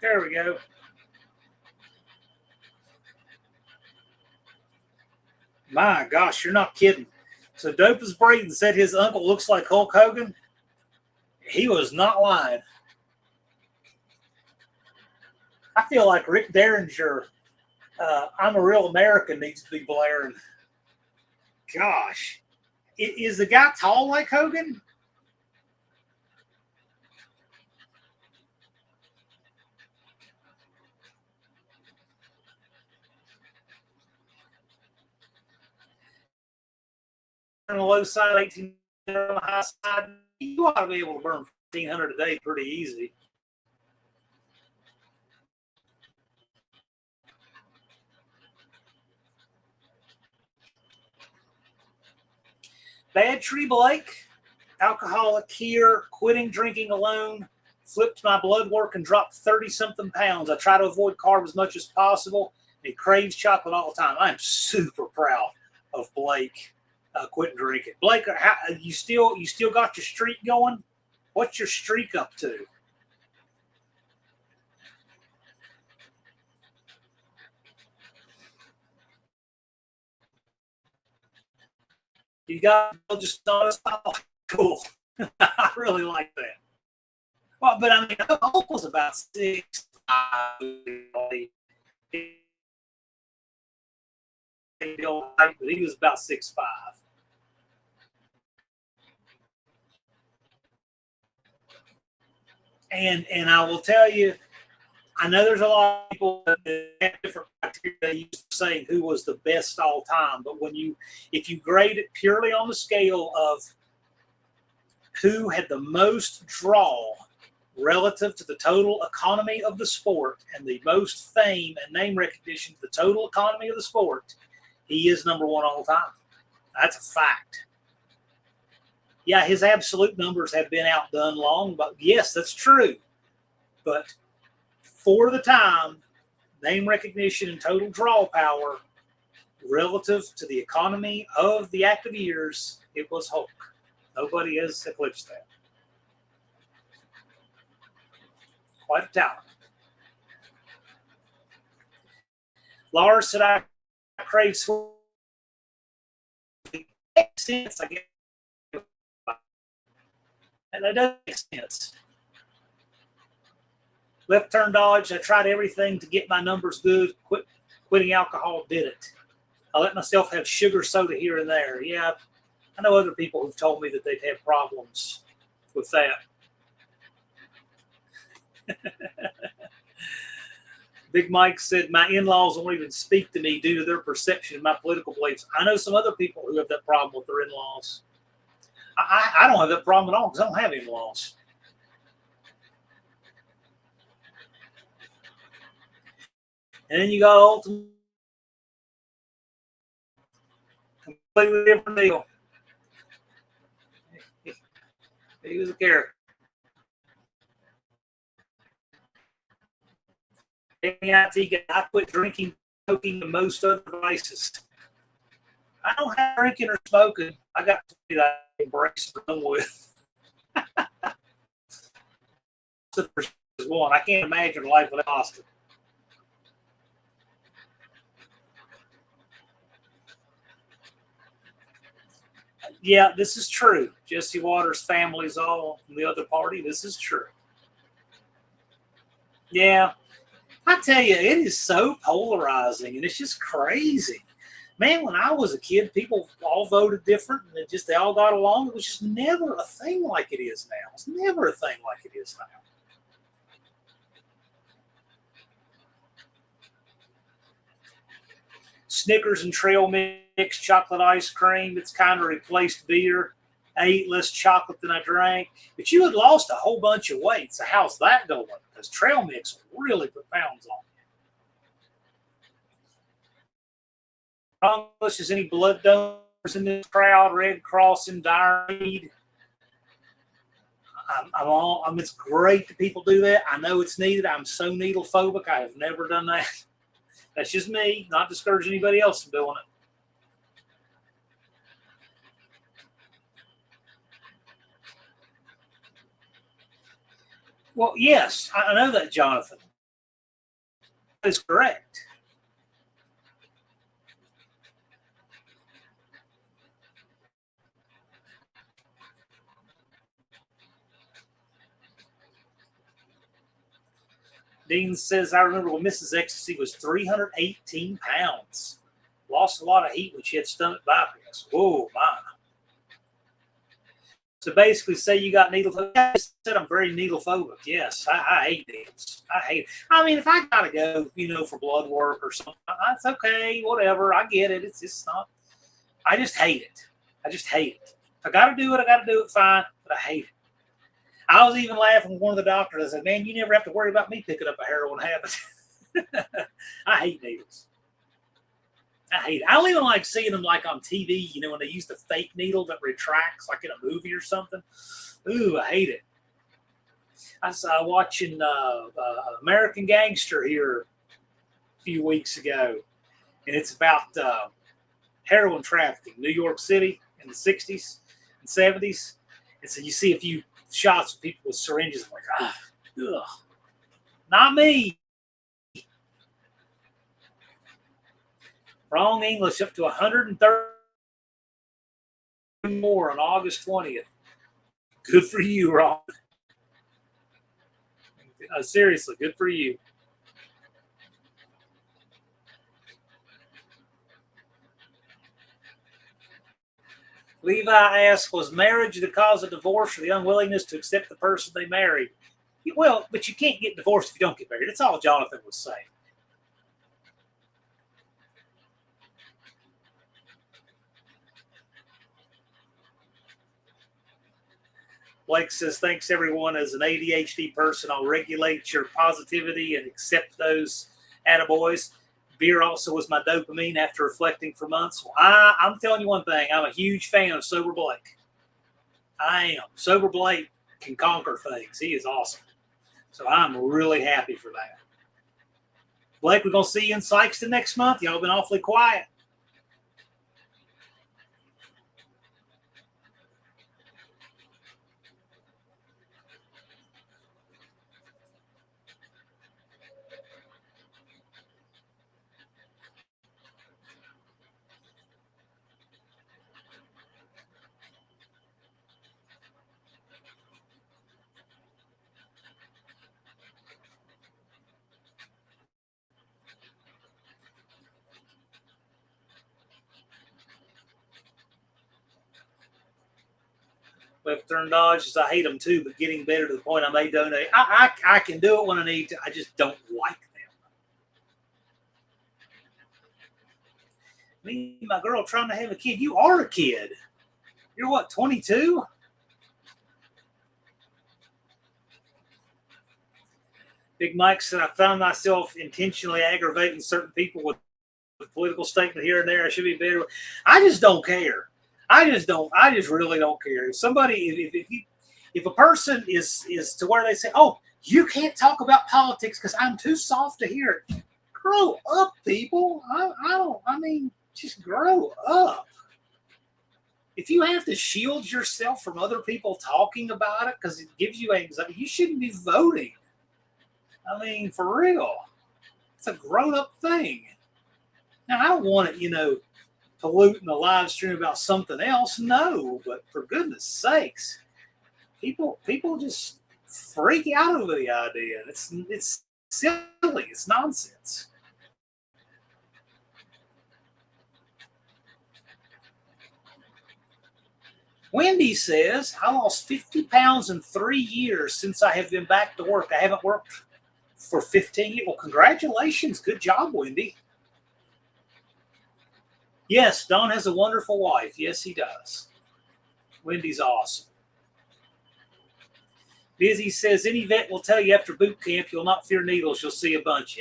There we go. My gosh, you're not kidding. So Dope as Braden said his uncle looks like Hulk Hogan. He was not lying. I feel like Rick Derringer, I'm a Real American, needs to be blaring. Gosh. Is the guy tall like Hogan? On the low side, 18 on the high side, you ought to be able to burn 1,500 a day pretty easy. Bad Tree Blake, alcoholic here, quitting drinking alone, flipped my blood work and dropped 30-something pounds. I try to avoid carbs as much as possible. He craves chocolate all the time. I'm super proud of Blake quitting drinking. Blake, you still got your streak going? What's your streak up to? You got just cool. I really like that. Well, but I mean, Hulk was about 6'5", but he was about 6'5". And I will tell you, I know there's a lot of people that have different criteria. They used to say who was the best all time, but if you grade it purely on the scale of who had the most draw relative to the total economy of the sport and the most fame and name recognition to the total economy of the sport, he is number one all time. That's a fact. Yeah, his absolute numbers have been outdone long, but yes, that's true. But for the time, name recognition and total draw power relative to the economy of the active years, it was Hulk. Nobody has eclipsed that. Quite a talent. Lars said, I crave sweet. Makes sense, I guess. And that does make sense. Left turn dodge. I tried everything to get my numbers good. Quitting alcohol did it. I let myself have sugar soda here and there. Yeah, I know other people who've told me that they've had problems with that. Big Mike said, my in-laws won't even speak to me due to their perception of my political beliefs. I know some other people who have that problem with their in-laws. I don't have that problem at all because I don't have in-laws. And then you got ultimate, completely different deal. He was a character. I quit drinking, smoking, and most other vices. I don't have drinking or smoking. I got to be that embrace done with. One. I can't imagine life without Austin. Yeah, this is true. Jesse Waters' family's all from the other party. This is true. Yeah. I tell you, it is so polarizing and it's just crazy. Man, when I was a kid, people all voted different and they all got along. It was just never a thing like it is now. It's never a thing like it is now. Snickers and trail mix, chocolate ice cream. It's kind of replaced beer. I ate less chocolate than I drank. But you had lost a whole bunch of weight. So how's that going? Because trail mix really put pounds on you. Unless there's any blood donors in this crowd, Red Cross and dire need. It's great that people do that. I know it's needed. I'm so needle phobic. I have never done that. That's just me, not discouraging anybody else from doing it. Well, yes, I know that, Jonathan. That is correct. Dean says, I remember when Mrs. Ecstasy was 318 pounds. Lost a lot of heat when she had stomach bypass. Whoa, my. So basically, say you got needle phobic. I said I'm very needle phobic. Yes, I hate needles. I hate it. I mean, if I got to go, for blood work or something, that's okay, whatever. I get it. It's just not. I just hate it. I just hate it. If I got to do it, fine, but I hate it. I was even laughing with one of the doctors. I said, man, you never have to worry about me picking up a heroin habit. I hate needles. I hate it. I don't even like seeing them like on TV, when they use the fake needle that retracts like in a movie or something. Ooh, I hate it. I saw watching American Gangster here a few weeks ago, and it's about heroin trafficking, New York City in the 60s and 70s. And so you see a few shots of people with syringes. I'm like, ugh, not me. Wrong English, up to 130 more on August 20th. Good for you, Ron. Seriously, good for you. Levi asks, was marriage the cause of divorce or the unwillingness to accept the person they married? Well, but you can't get divorced if you don't get married. That's all Jonathan was saying. Blake says, thanks, everyone. As an ADHD person, I'll regulate your positivity and accept those attaboys. Beer also was my dopamine after reflecting for months. Well, I'm telling you one thing. I'm a huge fan of Sober Blake. I am. Sober Blake can conquer things. He is awesome. So I'm really happy for that. Blake, we're going to see you in Sykeston next month. Y'all been awfully quiet. Left turn dodges, I hate them too, but getting better to the point I may donate. I can do it when I need to. I just don't like them. Me and my girl trying to have a kid. You are a kid. You're what, 22? Big Mike said, I found myself intentionally aggravating certain people with political statement here and there. I should be better. I just don't care. I just really don't care. If somebody, if a person is to where they say, oh, you can't talk about politics because I'm too soft to hear it. Grow up, people. I mean, just grow up. If you have to shield yourself from other people talking about it because it gives you anxiety, you shouldn't be voting. I mean, for real. It's a grown-up thing. Now, I don't want it, polluting the live stream about something else. No, but for goodness sakes, people just freak out over the idea. It's silly. It's nonsense. Wendy says, I lost 50 pounds in 3 years since I have been back to work. I haven't worked for 15 years. Well, congratulations. Good job, Wendy. Yes, Don has a wonderful wife. Yes, he does. Wendy's awesome. Busy says, any vet will tell you after boot camp you'll not fear needles. You'll see a bunch.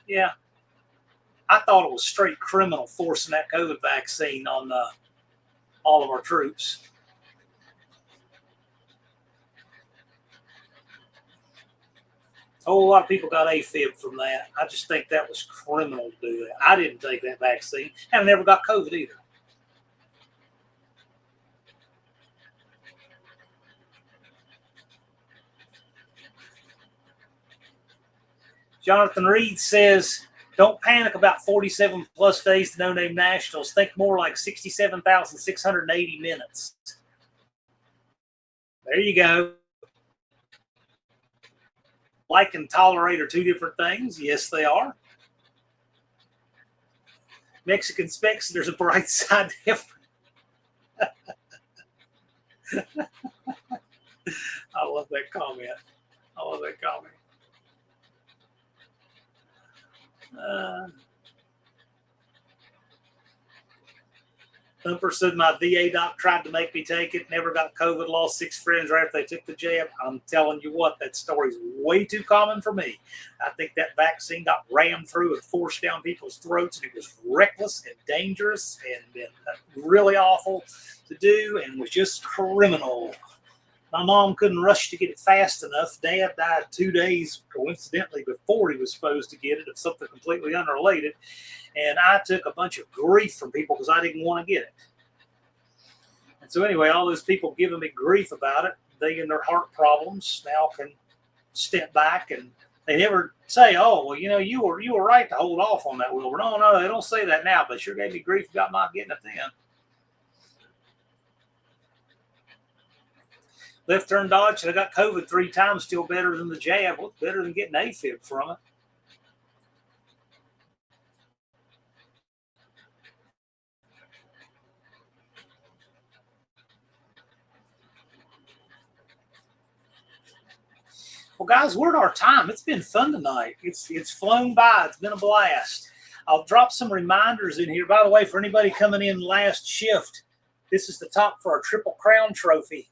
Yeah. I thought it was straight criminal forcing that COVID vaccine on all of our troops. A whole lot of people got AFib from that. I just think that was criminal to do that. I didn't take that vaccine, and I never got COVID either. Jonathan Reed says, don't panic about 47 plus days to No Name Nationals. Think more like 67,680 minutes. There you go. Like and tolerate are two different things. Yes, they are. Mexican specs, there's a bright side to I love that comment. Thumper said my VA doc tried to make me take it, never got COVID, lost 6 friends right after they took the jab. I'm telling you what, that story's way too common for me. I think that vaccine got rammed through and forced down people's throats, and it was reckless and dangerous and really awful to do and was just criminal. My mom couldn't rush to get it fast enough. Dad died 2 days, coincidentally, before he was supposed to get it of something completely unrelated. And I took a bunch of grief from people because I didn't want to get it. And so anyway, all those people giving me grief about it, they and their heart problems now can step back, and they never say, oh, well, you were right to hold off on that, Wilbur. No, they don't say that now, but sure gave me grief about not getting it then. Left turn dodge, I got COVID 3 times, still better than the jab. What's better than getting AFib from it? Well, guys, we're at our time. It's been fun tonight. It's flown by. It's been a blast. I'll drop some reminders in here. By the way, for anybody coming in last shift, this is the top for our Triple Crown trophy.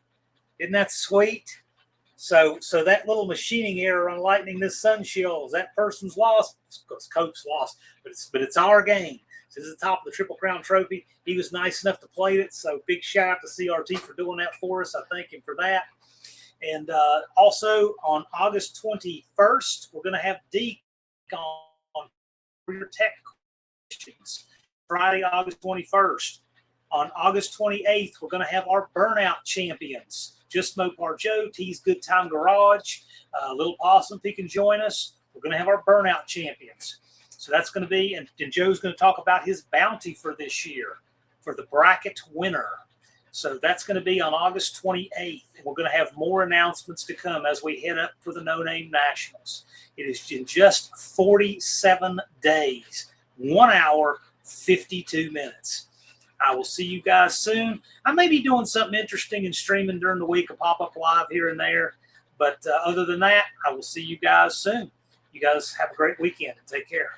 Isn't that sweet? So that little machining error on lightening this sun shield, that person's lost because Cope's lost, but it's our game. This is the top of the Triple Crown Trophy. He was nice enough to plate it, so big shout out to CRT for doing that for us. I thank him for that. And also on August 21st, we're going to have Deke on for your tech questions. Friday, August 21st. On August 28th, we're going to have our Burnout Champions. Just Mopar Joe, T's Good Time Garage, Little Possum, if he can join us. We're going to have our Burnout Champions. So that's going to be, and Joe's going to talk about his bounty for this year, for the bracket winner. So that's going to be on August 28th. And we're going to have more announcements to come as we head up for the No Name Nationals. It is in just 47 days, 1 hour, 52 minutes. I will see you guys soon. I may be doing something interesting and streaming during the week, a pop-up live here and there. But other than that, I will see you guys soon. You guys have a great weekend and take care.